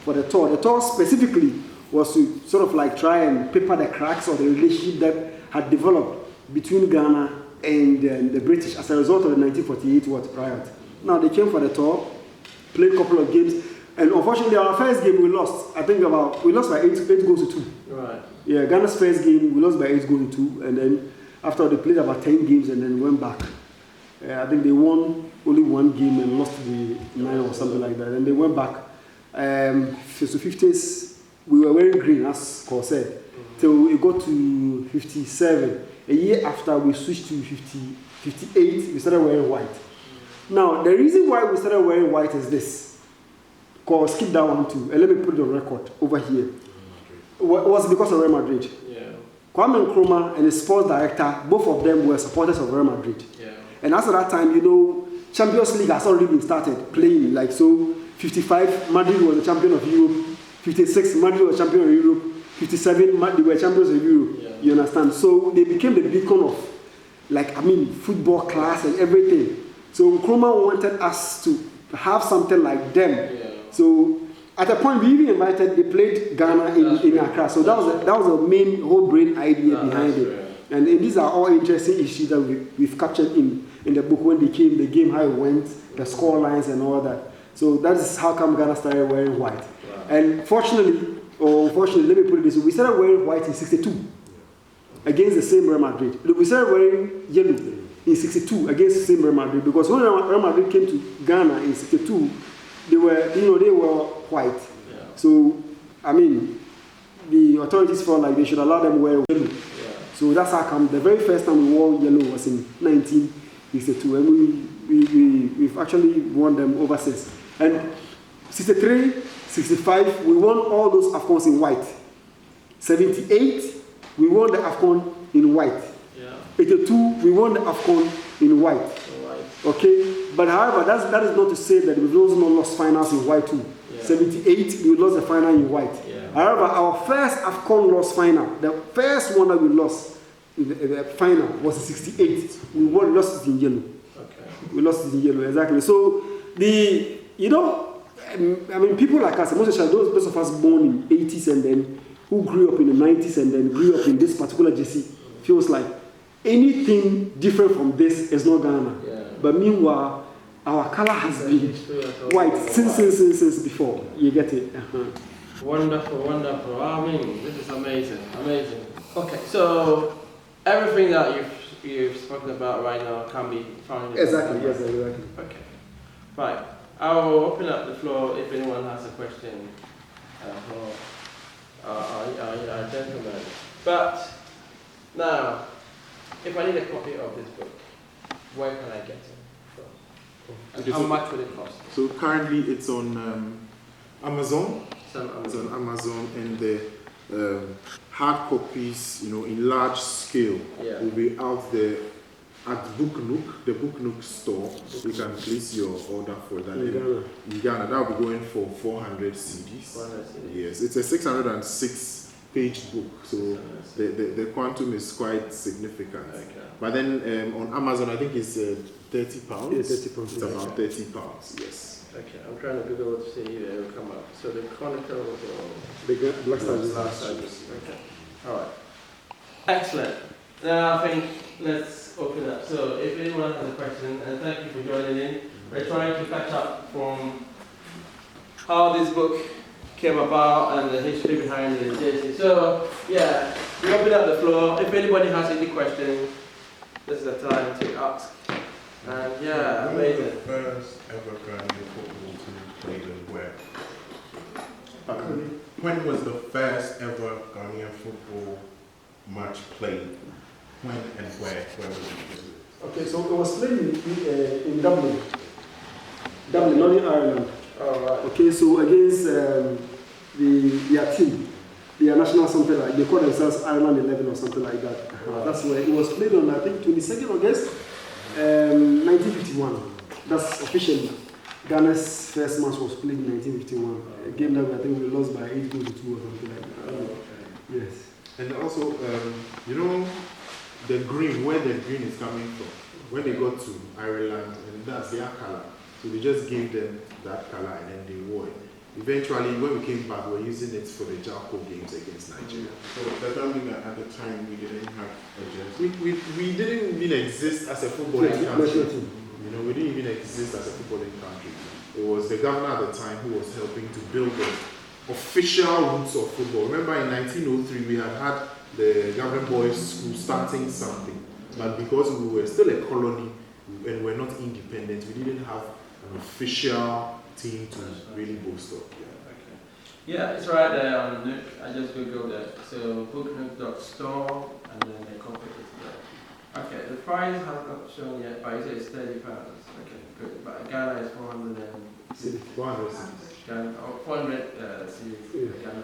[SPEAKER 2] for the tour specifically was to sort of like try and paper the cracks of the relationship that had developed between Ghana and the British as a result of the 1948 riot. Now they came for the tour, played a couple of games, and unfortunately our first game we lost. I think we lost by 8 goals to 2.
[SPEAKER 1] Right.
[SPEAKER 2] Yeah, Ghana's first game we lost by 8 goals to 2, and then after they played about 10 games and then went back. I think they won only one game and lost the 9 or something like that, and they went back. So 50s, we were wearing green, as Cole said, till it got to 57. A year after, we switched to 58, we started wearing white. Now, the reason why we started wearing white is this. Cole, skip that one too, and let me put it on record over here. It was because of Real Madrid.
[SPEAKER 1] Yeah.
[SPEAKER 2] Kwame Nkrumah and the sports director, both of them were supporters of Real Madrid.
[SPEAKER 1] Yeah.
[SPEAKER 2] And as at that time, you know, Champions League has already been started playing. Like, so 55, Madrid was the champion of Europe. 56, Madrid was champion of Europe. 57, they were champions of Europe. Yeah. You understand? So they became the beacon of, like, football class and everything. So Nkrumah wanted us to have something like them. Yeah. So at a point, we even they played Ghana in Accra. So that was the main whole brain idea behind it. Right. And these are all interesting issues that we've captured in the book when they came, the game, how it went, the score lines and all that. So that is how come Ghana started wearing white. Wow. And fortunately, or unfortunately, let me put it this way, we started wearing white in 62 against the same Real Madrid. We started wearing yellow in 62 against the same Real Madrid, because when Real Madrid came to Ghana in 62, they were white. Yeah. So, the authorities felt like they should allow them wear yellow. Yeah. So that's how come the very first time we wore yellow was in 1962, and we've actually worn them over since. And 63, 65, we won all those AFCONs in white. 78, we won the AFCON in white. Yeah. 82, we won the AFCON in white. Okay, but however, that is not to say that we've also not lost finals in white too. Yeah. 78, we lost the final in white. Yeah. However, our first AFCON lost final, the first one that we lost in the final was in 68. We lost it in yellow. Okay. We lost it in yellow, exactly. So people like us, most especially those of us born in 80s and then who grew up in the 90s and then grew up in this particular jersey, feels like anything different from this is not Ghana. Yeah. But meanwhile, our color has been white since before. You get it? Uh-huh.
[SPEAKER 1] Wonderful, wonderful. This is amazing, amazing. Okay, so everything that you've spoken about right now can be found in the
[SPEAKER 2] Exactly, yes, exactly.
[SPEAKER 1] Okay, right. I'll open up the floor if anyone has a question for our gentleman. But now, if I need a copy of this book, where can I get it from? And how much will it cost?
[SPEAKER 3] So currently it's on Amazon. It's on Amazon, and the hard copies, in large scale, will be out there at Book Nook, the Book Nook store. You can place your order for that. In Ghana, that will be going for 400 CDs. 400 CDs. Yes, it's a 606-page book, so the quantum is quite significant. Okay. But then on Amazon, I think it's £30.
[SPEAKER 2] Yeah, £30.
[SPEAKER 3] It's about £30. Yes.
[SPEAKER 1] Okay, I'm trying to Google to see if it will come up. So the Chronicles of
[SPEAKER 2] The Black Star
[SPEAKER 1] Jerseys. Okay. Alright. Excellent. Now I think let's open up. So if anyone has a question, and thank you for joining in. We're trying to catch up from how this book came about and the history behind the jersey. So yeah, we open up the floor. If anybody has any questions, this is the time to ask. And yeah, amazing.
[SPEAKER 3] The first ever Ghanaian football team played and where? When was the first ever Ghanaian football match played? When and where? Where was it?
[SPEAKER 2] Okay, so it was played in Dublin. Dublin, not in Ireland.
[SPEAKER 1] All right.
[SPEAKER 2] Okay, so against their team, their national something like, they call themselves Ireland 11 or something like that.
[SPEAKER 1] Right.
[SPEAKER 2] That's where it was played on, I think, 22nd August 1951. That's officially. Ghana's first match was played in 1951. A game that I think we lost by 8 goals to 2 or something like that.
[SPEAKER 1] Okay.
[SPEAKER 2] Yes.
[SPEAKER 3] And also, you know, the green, where the green is coming from, when they got to Ireland, and that's their color. So they just gave them that color and then they wore it. Eventually, when we came back, we were using it for the Jalco games against Nigeria. So does that mean that at the time we didn't have a jersey? We didn't even exist as a footballing country. You know, we didn't even exist as a footballing country. It was the governor at the time who was helping to build the official roots of football. Remember in 1903, we had the Government Boys School starting something. But because we were still a colony and we're not independent, we didn't have an official team to really boast of.
[SPEAKER 1] Yeah, it's right there on Nook. I just googled it. So booknook.store and then they copied it there. Okay, the price has not shown yet, but it says £30. Okay, good. But Ghana is 400 and
[SPEAKER 3] 400
[SPEAKER 1] Ghana, 400 Ghana.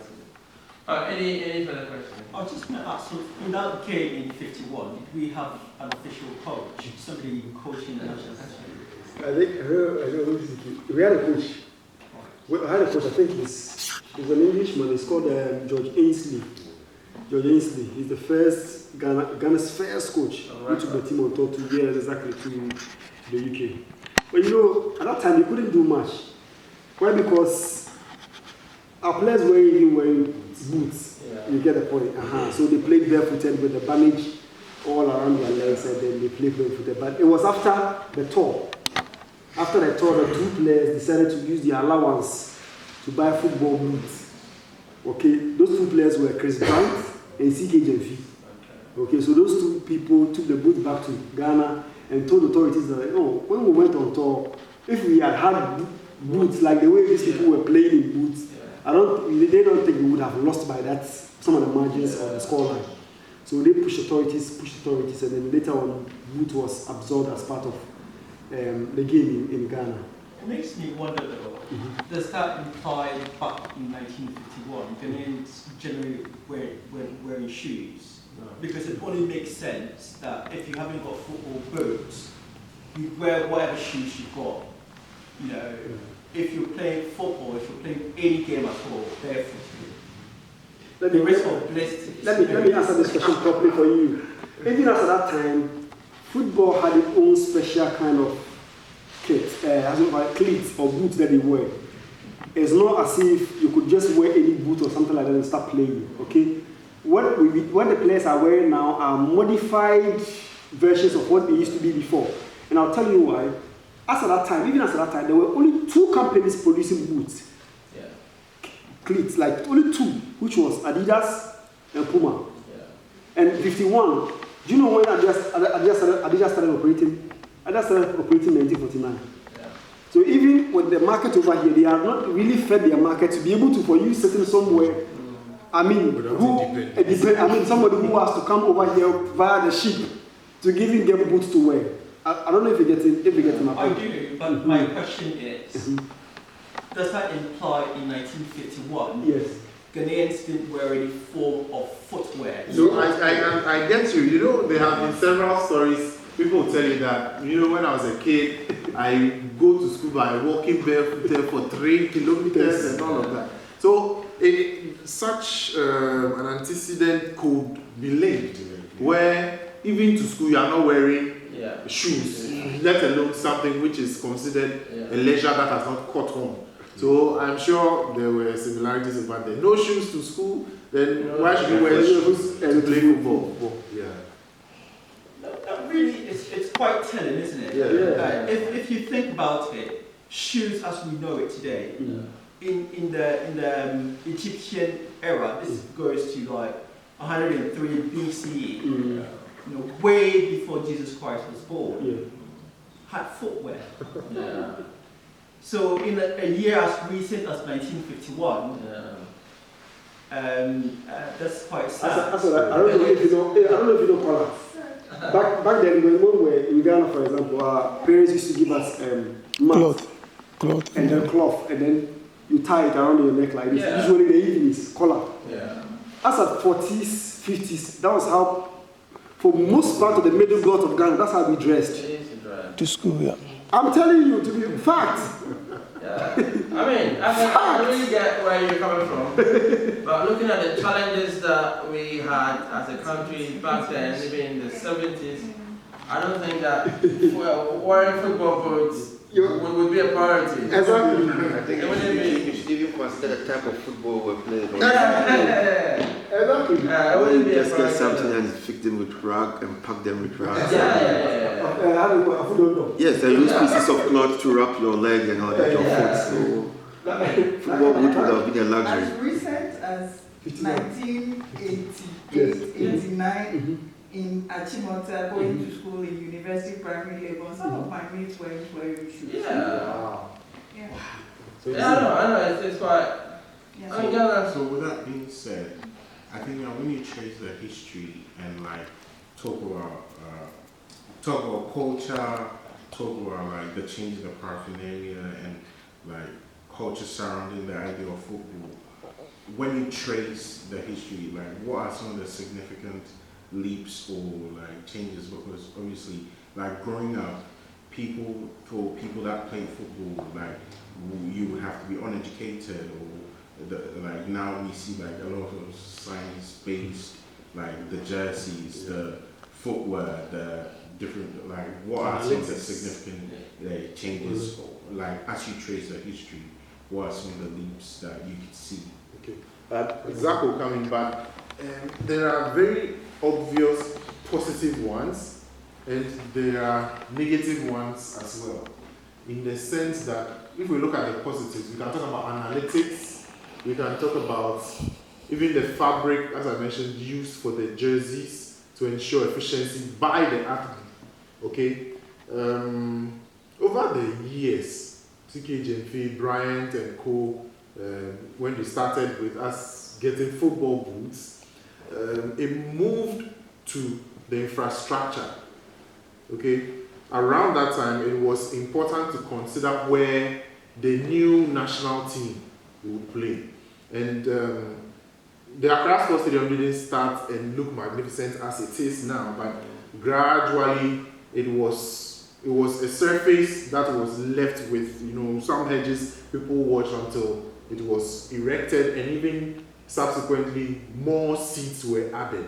[SPEAKER 1] Any further questions?
[SPEAKER 4] I was just going to ask, so in that game in 51, did we have an official coach, somebody coaching the national team?
[SPEAKER 2] I think we had a coach. I had a coach, I think he's an Englishman, he's called George Ainsley. George Ainsley, he's the first, Ghana's first coach who took the team on tour 2 years exactly to the UK. But you know, at that time they couldn't do much. Why? Because our players were even wearing boots.
[SPEAKER 1] Yeah.
[SPEAKER 2] You get the point. So they played barefooted with the bandage all around their legs and then they played barefooted. But it was after the tour. After the tour, the 2 players decided to use their allowance to buy football boots. Okay, those 2 players were Chris Brandt and CK Jemfi. Okay, so those 2 people took the boots back to Ghana and told authorities that, oh, when we went on tour, if we had had boots like the way these people were playing in boots, they don't think we would have lost by that, some of the margins or the scoreline. So they pushed authorities, and then later on, boot was absorbed as part of the game in Ghana.
[SPEAKER 4] It makes me wonder though, does that imply back in 1951, Ghanaians generally wearing shoes?
[SPEAKER 1] No.
[SPEAKER 4] Because it only makes sense that if you haven't got football boots, you wear whatever shoes you've got. You know, if you're playing football, if you're playing any game at all, barefooted.
[SPEAKER 2] Let me answer this question properly for you. Even at that time, football had its own special kind of kit, cleats or boots that they wear. It's not as if you could just wear any boot or something like that and start playing. Okay, what the players are wearing now are modified versions of what they used to be before, and I'll tell you why. Even at that time, there were only 2 companies producing boots.
[SPEAKER 1] Yeah.
[SPEAKER 2] Cleats, like only 2, which was Adidas and Puma.
[SPEAKER 1] Yeah.
[SPEAKER 2] And 51, do you know when Adidas started operating? Adidas started operating in 1949.
[SPEAKER 1] Yeah.
[SPEAKER 2] So even with the market over here, they are not really fed their market to be able to, for you sitting somewhere, somebody who has to come over here via the ship to give you them boots to wear. I don't know if you get my point.
[SPEAKER 4] I do, but my question is, does that imply in 1951,
[SPEAKER 2] yes,
[SPEAKER 4] Ghanaians didn't wear any form of footwear?
[SPEAKER 3] So I get you. You know, there have been several stories. People will tell you that, you know, when I was a kid, I go to school by walking barefooted for 3 kilometers and all of that. So such an antecedent could be linked, where even to school you are not wearing shoes. let alone something which is considered a leisure that has not caught on. So I'm sure there were similarities about that. No shoes to school, then why should you wear shoes to play football? Yeah.
[SPEAKER 4] Really, it's quite telling, isn't it?
[SPEAKER 3] Yeah.
[SPEAKER 4] If you think about it, shoes as we know it today, in the Egyptian era, this goes to like 103 BCE, you know, way before Jesus Christ was born, had footwear. So in a year as recent as 1951, that's quite sad.
[SPEAKER 2] I don't know if you know colors. Back then, when we were in Ghana, for example, our parents used to give us cloth, and then cloth, and then you tie it around your neck like this. Usually the evenings, collar. As at 40s, 50s, that was how, for most part of the middle belt of Ghana, that's how we dressed.
[SPEAKER 5] To school,
[SPEAKER 2] I'm telling you, to be fact.
[SPEAKER 1] I mean, I really get where you're coming from, but looking at the challenges that we had as a country back then, even in the 70s, I don't think that wearing football boots would be a priority.
[SPEAKER 2] Exactly.
[SPEAKER 6] I think you should even consider the type of football we're playing.
[SPEAKER 2] Exactly.
[SPEAKER 1] It wouldn't be a
[SPEAKER 6] Just get
[SPEAKER 1] priority.
[SPEAKER 6] something and fix them with rag and pack them with rag. Yes, and use pieces of cloth to wrap your leg and all that, your foot. So, football boot would have been a luxury.
[SPEAKER 7] As recent as 1988, 89, in Achimota, going to school in university primary level, some of my mates were wearing shoes.
[SPEAKER 1] I know, it's quite.
[SPEAKER 7] Yeah.
[SPEAKER 1] I mean, Ghana.
[SPEAKER 3] So with that being said, I think when you trace the history and like talk about culture, talk about like the change in the paraphernalia and like culture surrounding the idea of football, when you trace the history, like what are some of the significant leaps or like changes? Because obviously, like growing up, for people that played football, like you would have to be uneducated, or like now we see like a lot of science-based, like the jerseys, the footwear, the different, like what are some of the significant changes, like as you trace the history, what are some of the leaps that you could see? Okay, Zako coming back, there are very obvious positive ones and there are negative ones as well, in the sense that if we look at the positives, we can talk about analytics, we can talk about even the fabric, as I mentioned, used for the jerseys to ensure efficiency by the athlete. Okay, over the years, TK Jenfi, Bryant and Co, when they started with us getting football boots, it moved to the infrastructure. Okay, around that time, it was important to consider where the new national team would play. And the Accra Sports Stadium didn't start and look magnificent as it is now, but gradually it was a surface that was left with, you know, some hedges people watched until it was erected, and even subsequently more seats were added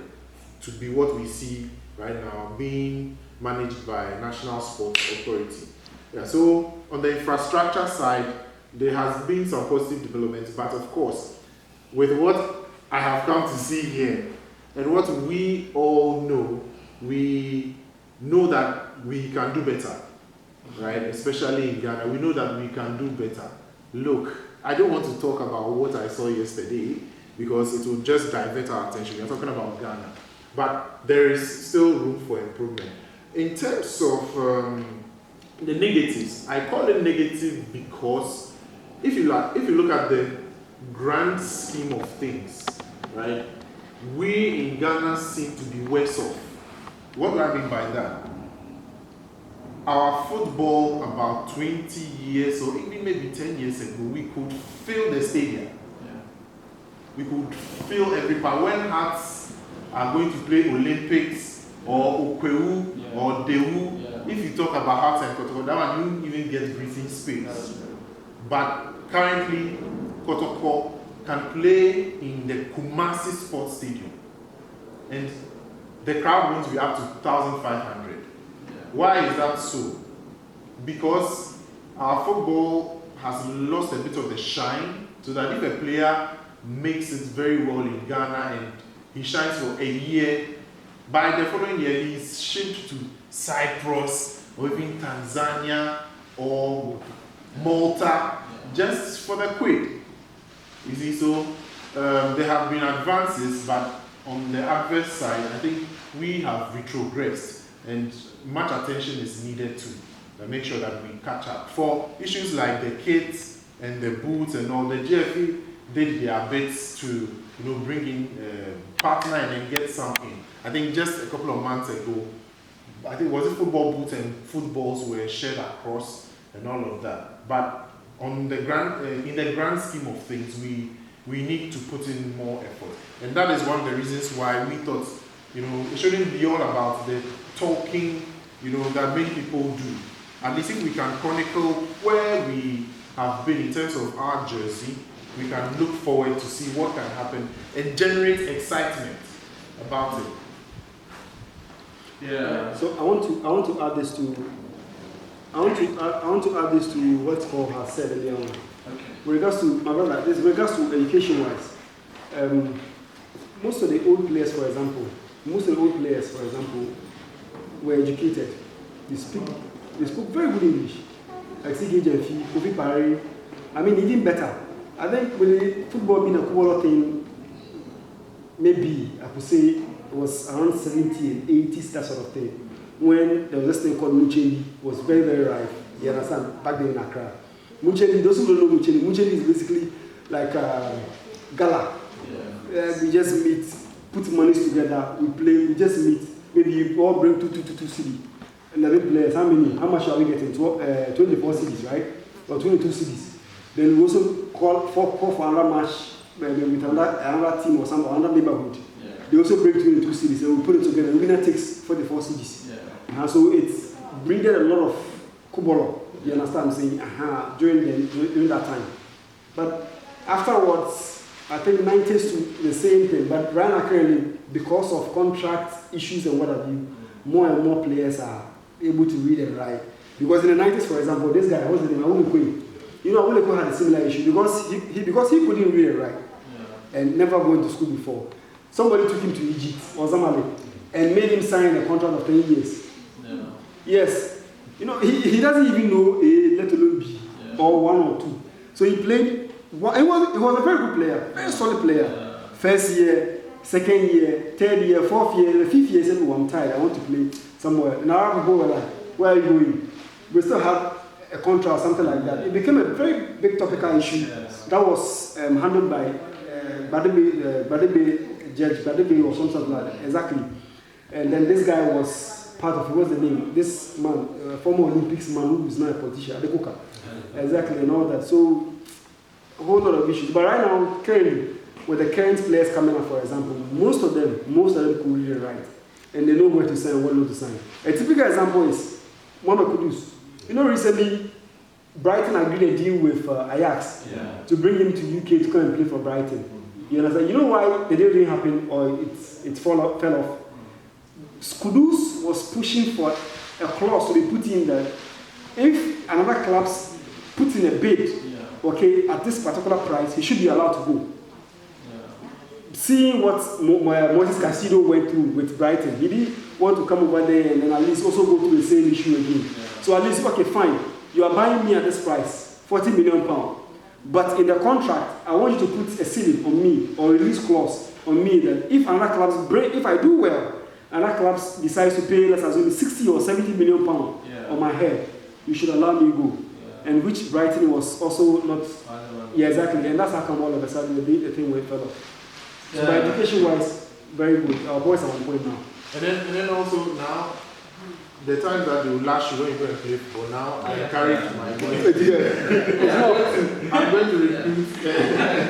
[SPEAKER 3] to be what we see right now, being managed by National Sports Authority. Yeah, so on the infrastructure side, there has been some positive developments, but of course, with what I have come to see here, and what we all know, we know that we can do better, right? Especially in Ghana, we know that we can do better. Look, I don't want to talk about what I saw yesterday because it will just divert our attention. We're talking about Ghana, but there is still room for improvement. In terms of the negatives, I call it negative because if you look at the grand scheme of things, right, we in Ghana seem to be worse off. What do I mean by that? Our football about 20 years or even maybe 10 years ago, we could fill the stadium. We could fill every part. When Hearts are going to play Olympics or Okwewu or Dewu, if you talk about Hearts and Kotoko, that one you even get breathing space. But currently, Kotoko can play in the Kumasi Sports Stadium, and the crowd won't be up to 1,500. Why is that so? because our football has lost a bit of the shine, so that if a player makes it very well in Ghana and he shines for a year, by the following year he's shipped to Cyprus or even Tanzania or Malta just for the quid. You see, so there have been advances, but on the adverse side, I think we have retrogressed, and much attention is needed to make sure that we catch up. For issues like the kits and the boots and all, the GFE did their bits to bring in partner and then get some in. I think just a couple of months ago, I think was it football boots and footballs were shared across and all of that. But on the in the grand scheme of things, we need to put in more effort, and that is one of the reasons why we thought it shouldn't be all about the talking that many people do. At least if we can chronicle where we have been in terms of our jersey, we can look forward to see what can happen and generate excitement about it.
[SPEAKER 1] Yeah.
[SPEAKER 2] So I want to add this to. I want to add this to what Paul has said earlier on.
[SPEAKER 1] Okay.
[SPEAKER 2] With regards to my brother, with regards to education-wise, most of the old players, for example, were educated. They spoke very good English. Like C.K. Jeffy, Kofi Parry. I mean, even better. I think with the football being a Kubolo thing, maybe I could say it was around 70 and 80s, that sort of thing. When there was this thing called Muchendi, was very, very rife. You understand? Back then in Accra. Muchendi, those who don't know Muchendi is basically like gala. Yeah. We just meet, put monies together, we play, we just meet. Maybe you all bring two cedis. 11 players, how many? How much are we getting? 24 cedis, right? Or 22 cedis. Then we also call for another match with another team or some another neighborhood. Yeah. They also bring 22 cedis and we put it together. The winner takes 44 cedis. Yeah. So it's bringing a lot of kubolo. You understand? I'm saying during that time. But afterwards, I think 90s to the same thing. But right now currently, because of contract issues and what have you, more and more players are able to read and write. Because in the 90s, for example, this guy, what's the name? Awulekwe. Awulekwe had a similar issue because he couldn't read and write and never went to school before. Somebody took him to Egypt or Zamalek and made him sign a contract of 10 years. Yeah. Yes. He doesn't even know A, let alone B, or 1 or 2. So he played, he was a very good player, very solid player. Yeah. First year, second year, third year, fourth year, the fifth year, he said, I'm tired, I want to play somewhere. Now people were like, where are you going? We still have a contract or something like that. It became a very big topical issue that was handled by Judge Badebe or something like that. Exactly. And then this guy was part of, what's the name? This man, former Olympics man who is now a politician, Adekoka. Exactly, and all that. So, a whole lot of issues. But right now, currently, with the current players coming up, for example, most of them could read and write. And they know where to sign and what not to sign. A typical example is Mohamed Kudus. Recently, Brighton agreed a deal with Ajax to bring him to UK to come and play for Brighton. You understand? You know why the deal didn't happen or it fell off? Kudus was pushing for a clause to be put in that if another club puts in a bid, at this particular price, he should be allowed to go. Seeing what Moses Casido went through with Brighton, he didn't want to come over there and then at least also go through the same issue again. So at least, okay, fine, you are buying me at this price, £40 million. But in the contract, I want you to put a ceiling on me or a release clause on me that if another club if I do well, another club decides to pay, let's assume, 60 or 70 million pounds on my head, you should allow me to go. And which Brighton was also not. Yeah, exactly. And that's how come all of a sudden the thing went fell off. So by education-wise, very good. Our boys are on point now.
[SPEAKER 3] And then also now, the time that they will lash you when you go and play football, now I encourage my boys. I'm going to recruit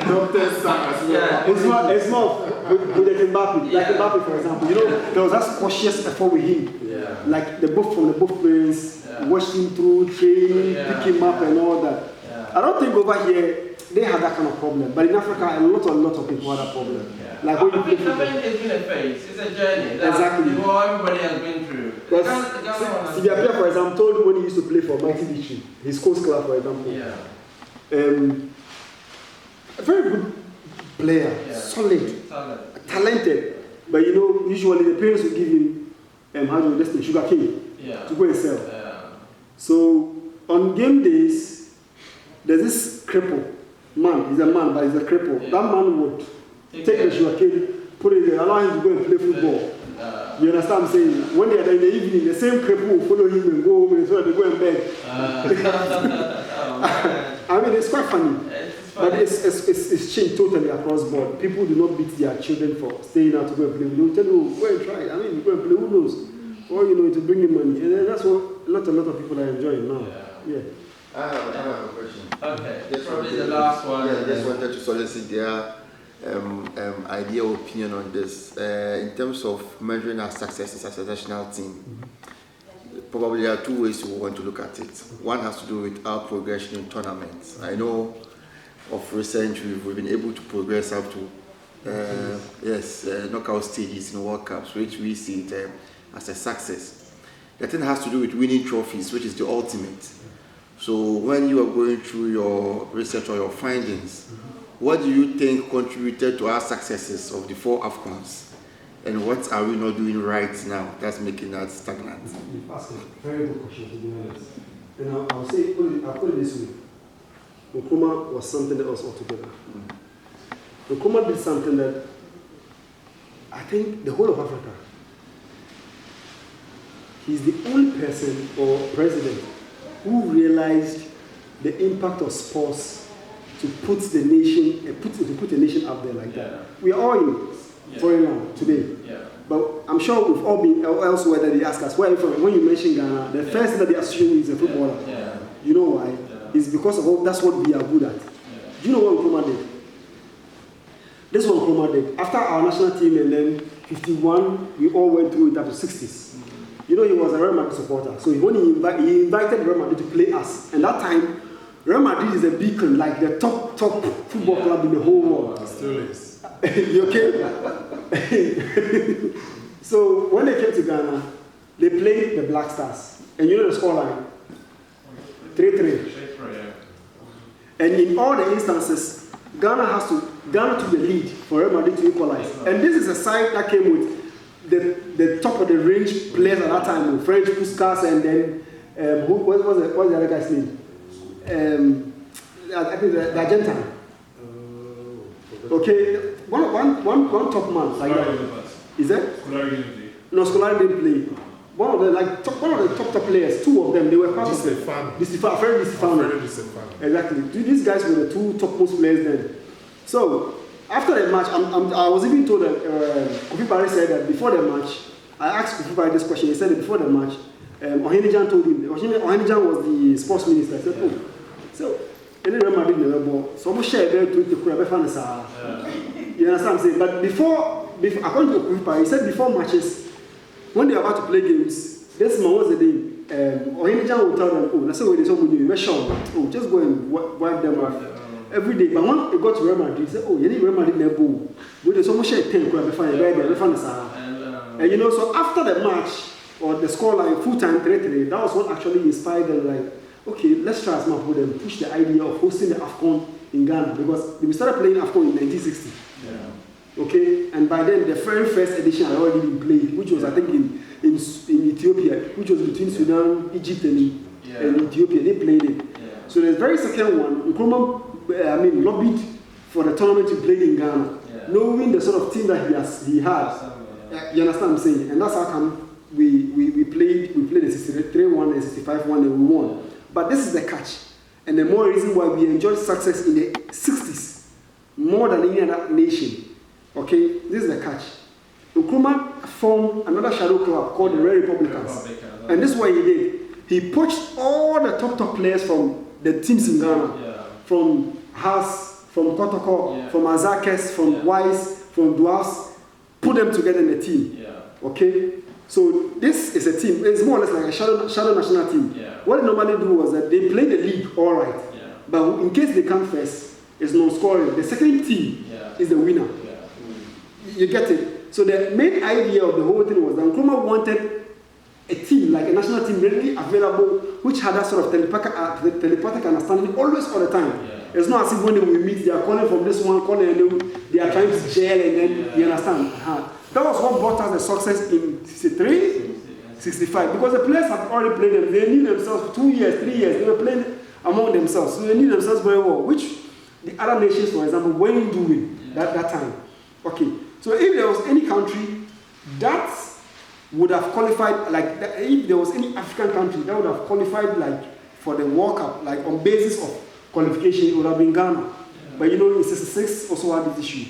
[SPEAKER 3] Dr. Sam as well.
[SPEAKER 2] It's more with Mbappe. Like Mbappe, for example. There was that cautious effort with him. Yeah. Like from the both players, watched him through, training, pick him up and all that. Yeah. I don't think over here they have that kind of problem. But in Africa, a lot of people have that problem. Yeah. Like
[SPEAKER 1] I think it's been a phase, it's a journey. Exactly. What everybody has been through.
[SPEAKER 2] Because Sylvia, for example, told when he used to play for Mighty Victory, his coast club, for example.
[SPEAKER 1] Yeah.
[SPEAKER 2] A very good player, solid, talented. But you know, usually the parents will give him sugar cane to go and sell. So on game days, there's this cripple man. He's a man, but he's a cripple. That man would take the sugar cane, put it there, allow him to go and play football. You understand what I'm saying? When they are in the evening, the same cripple will follow him and go home and so they go and bed. I mean, it's quite funny. But it's changed totally across board. People do not beat their children for staying out to go and play. They'll tell you, go and try. I mean, go and play, who knows? Or, you know, to bring in money. And that's what a lot of people are enjoying now. Yeah.
[SPEAKER 6] I have a question.
[SPEAKER 1] Okay, probably the last one.
[SPEAKER 6] Yeah, I just wanted to solicit their idea or opinion on this. In terms of measuring our successes as a national team, probably there are two ways we want to look at it. One has to do with our progression in tournaments. I know of recent we've been able to progress up to knockout stages in World Cups, which we see it as a success. The thing has to do with winning trophies, which is the ultimate. So when you are going through your research or your findings, what do you think contributed to our successes of the 4 AFCONs? And what are we not doing right now that's making us stagnant?
[SPEAKER 2] You've asked a very good question, to be honest. And I'll put it this way. Nkrumah was something else altogether. Nkrumah did something that I think the whole of Africa, he's the only person or president who realized the impact of sports to put the nation up there like that. We are all in foreign land today. But I'm sure we've all been elsewhere that they ask us, where are you from? When you mention Ghana, the first thing that they assume is a footballer. You know why? It's because of that's what we are good at. Do you know what Nkrumah did? This is what Nkrumah did. After our national team and then 51, we all went through it up to 60s. You know, he was a Real Madrid supporter. So when he invited Real Madrid to play us. And that time, Real Madrid is a beacon, like the top football club in the whole world.
[SPEAKER 3] Still is.
[SPEAKER 2] You okay? So when they came to Ghana, they played the Black Stars. And you know the scoreline? 3-3. And in all the instances, Ghana took the lead for Real Madrid to equalize. And this is a side that came with the top of the range players at that time, French Puskas, and then what was the other guy's name? I think the Argentine. Okay, one top man like that. Is that? No, Scolari didn't play. One of the top players, 2 of them, they were part of the Fred Di Stefano. Exactly. These guys were the 2 topmost players then. So after the match, I was even told that Kofi Barry said that before the match, I asked Kofi Barry this question. He said that before the match, Ohenijan told him. Ohenijan was the sports minister. I said, oh, so any Real Madrid never bought. So much share there to the Kura. You understand what I'm saying? But before according to Kofi Barry, he said before matches, when they are about to play games, this man was the day. Ohenijan will tell them, oh, that's the way they talk with you. Oh, just go and wipe them off every day. But when it got to Real Madrid, he said, oh, you need Real Madrid never bought. We did so much share 10 Kura. And you know, so after the match or the scoreline full time 3-3, that was what actually inspired them. Like, okay, let's try as much with them, push the idea of hosting the AFCON in Ghana, because we started playing AFCON in 1960. Okay, and by then the very first edition had already been played, which was I think in Ethiopia, which was between Sudan, Egypt, and Ethiopia. They played it. So the very second one, Nkrumah, lobbied for the tournament to play in Ghana, knowing the sort of team that he had. You understand what I'm saying? And that's how come we played the 63-1 and 65-1 and we won. But this is the catch, and the more reason why we enjoyed success in the 60s more than any other nation. Okay, this is the catch. Nkrumah formed another shadow club called the Red Republicans. And this is what he did. He poached all the top players from the teams in Ghana. From Haas, from Kotoko, from Azakes, from Wise, from Dwarfs, put them together in a team. Okay? So this is a team. It's more or less like a shadow national team. What they normally do was that they play the league all right. But in case they come first, it's non-scoring. The second team is the winner. You get it? So the main idea of the whole thing was that Nkrumah wanted a team, like a national team, readily available, which had that sort of telepathic understanding always, all the time.
[SPEAKER 1] Yeah.
[SPEAKER 2] It's not as if when they will meet, they are calling from this one corner and they are trying to gel, and then you understand. That was what brought us the success in 63, 65, because the players had already played them. They knew themselves for 2 years, 3 years. They were playing among themselves, so they knew themselves very well, which the other nations, for example, weren't doing that time. Okay, so if there was any country that would have qualified, like if there was any African country that would have qualified like for the World Cup, like on basis of qualification, it would have been Ghana. Yeah. But you know, in 66 also had this issue.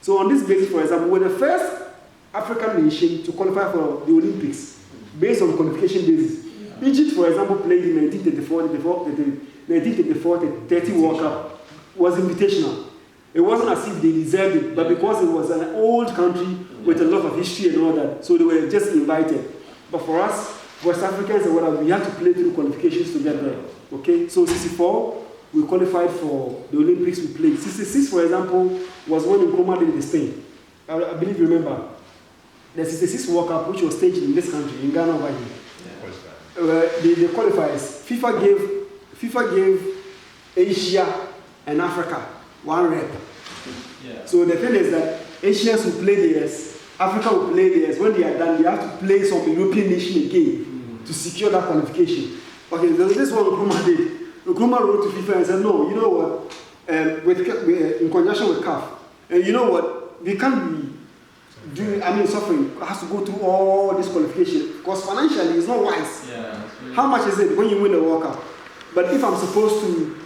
[SPEAKER 2] So on this basis, for example, we're the first African nation to qualify for the Olympics based on qualification basis. Yeah. Egypt, for example, played in 1934-30 World Cup, was invitational. It wasn't as if they deserved it, but because it was an old country with a lot of history and all that, so they were just invited. But for us, West Africans and whatever, we had to play through qualifications to get there. Okay, so 64, we qualified for the Olympics we played. 66, for example, was when Nkrumah did in Spain. I believe you remember. The 66 World Cup, which was staged in this country, in Ghana over here. The qualifiers, FIFA gave Asia and Africa one rep. Yeah. So the thing is that Asians will play theirs, Africa will play theirs. When they are done, they have to play some European nation again to secure that qualification. Okay, so this is what Nkrumah did. Nkrumah wrote to FIFA and said, no, you know what, in conjunction with CAF, and you know what, we can't be suffering, has to go through all this qualification, because financially it's not wise. Yeah, really. How much is it when you win the World Cup? But if I'm supposed to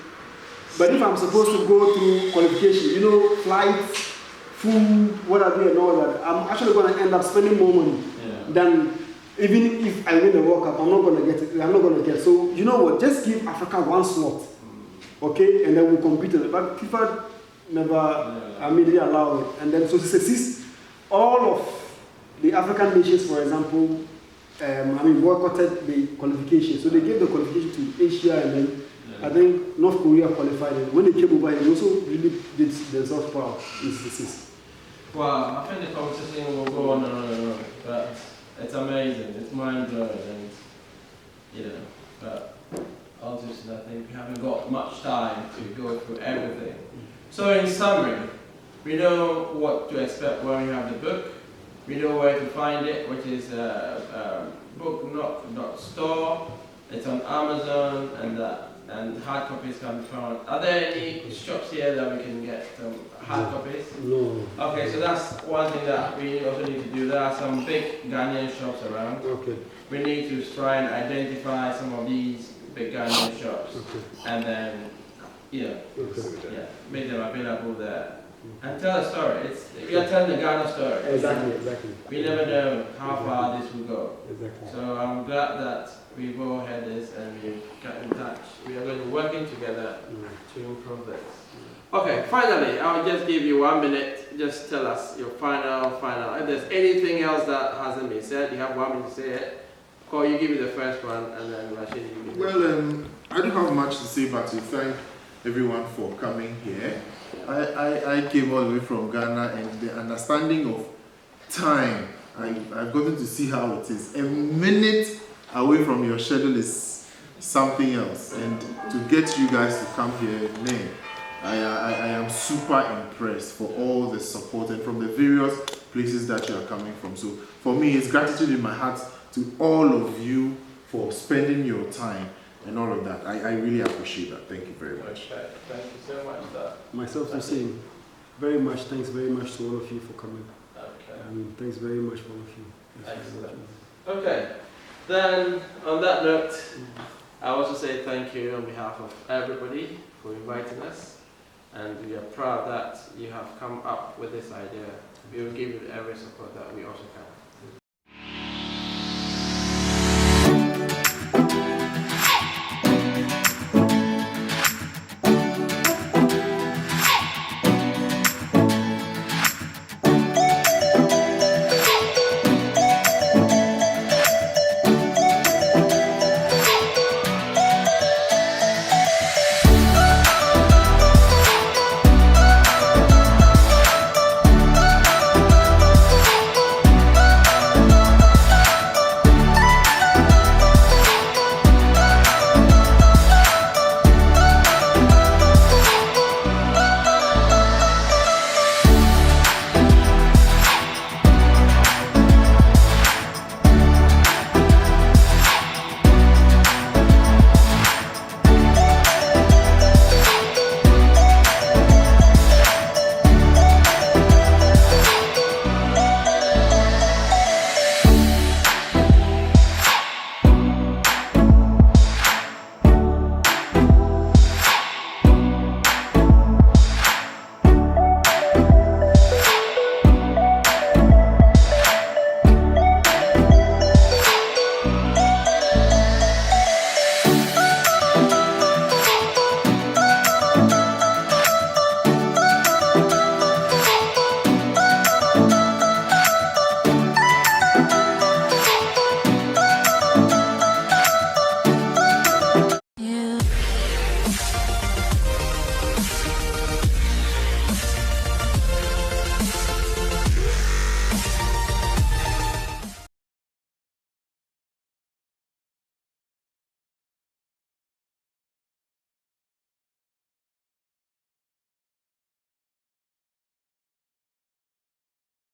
[SPEAKER 2] go through qualification, you know, flights, food, whatever and all that, I'm actually going to end up spending more money than even if I win the World Cup. I'm not going to get it. I'm not going to get it. So you know what? Just give Africa one slot, okay, and then we'll compete on it. But FIFA never immediately allow it. And then so all of the African nations, for example, boycotted the qualification. So they gave the qualification to Asia, and then I think North Korea qualified. And when they came over, they also really did themselves proud in 66.
[SPEAKER 1] Wow, I think the conversation will go on and on and on, but it's amazing, it's mind-blowing, and but obviously I think we haven't got much time to go through everything. So in summary, we know what to expect when we have the book, we know where to find it, which is book.store, it's on Amazon, and hard copies can be found. Are there any shops here that we can get some hard copies?
[SPEAKER 2] No.
[SPEAKER 1] Okay, so that's one thing that we also need to do. There are some big Ghanaian shops around. Okay. We need to try and identify some of these big Ghanaian shops, and then make them available there. And tell a story. We are telling the Ghana story.
[SPEAKER 2] Exactly.
[SPEAKER 1] We never know how far this will go.
[SPEAKER 2] Exactly.
[SPEAKER 1] So I'm glad that we've all had this and we've got in touch. We are going to be working together to improve this. Okay, finally, I'll just give you 1 minute. Just tell us your final. If there's anything else that hasn't been said, you have 1 minute to say it. Or you give me the first one, and then Rashid, you give me.
[SPEAKER 3] Well, I don't have much to say, but to thank everyone for coming here. I came all the way from Ghana, and the understanding of time, I've gotten to see how it is. A minute away from your schedule is something else, and to get you guys to come here, I am super impressed for all the support and from the various places that you are coming from. So for me, it's gratitude in my heart to all of you for spending your time and all of that. I really appreciate that. Thank you very much.
[SPEAKER 1] Okay. Thank you so much, sir.
[SPEAKER 2] Myself the same. Very much. Thanks very much to all of you for coming.
[SPEAKER 1] Okay.
[SPEAKER 2] Thanks very much for all of you.
[SPEAKER 1] Excellent. Okay. Then, on that note, I also say thank you on behalf of everybody for inviting us, and we are proud that you have come up with this idea. We will give you every support that we also can.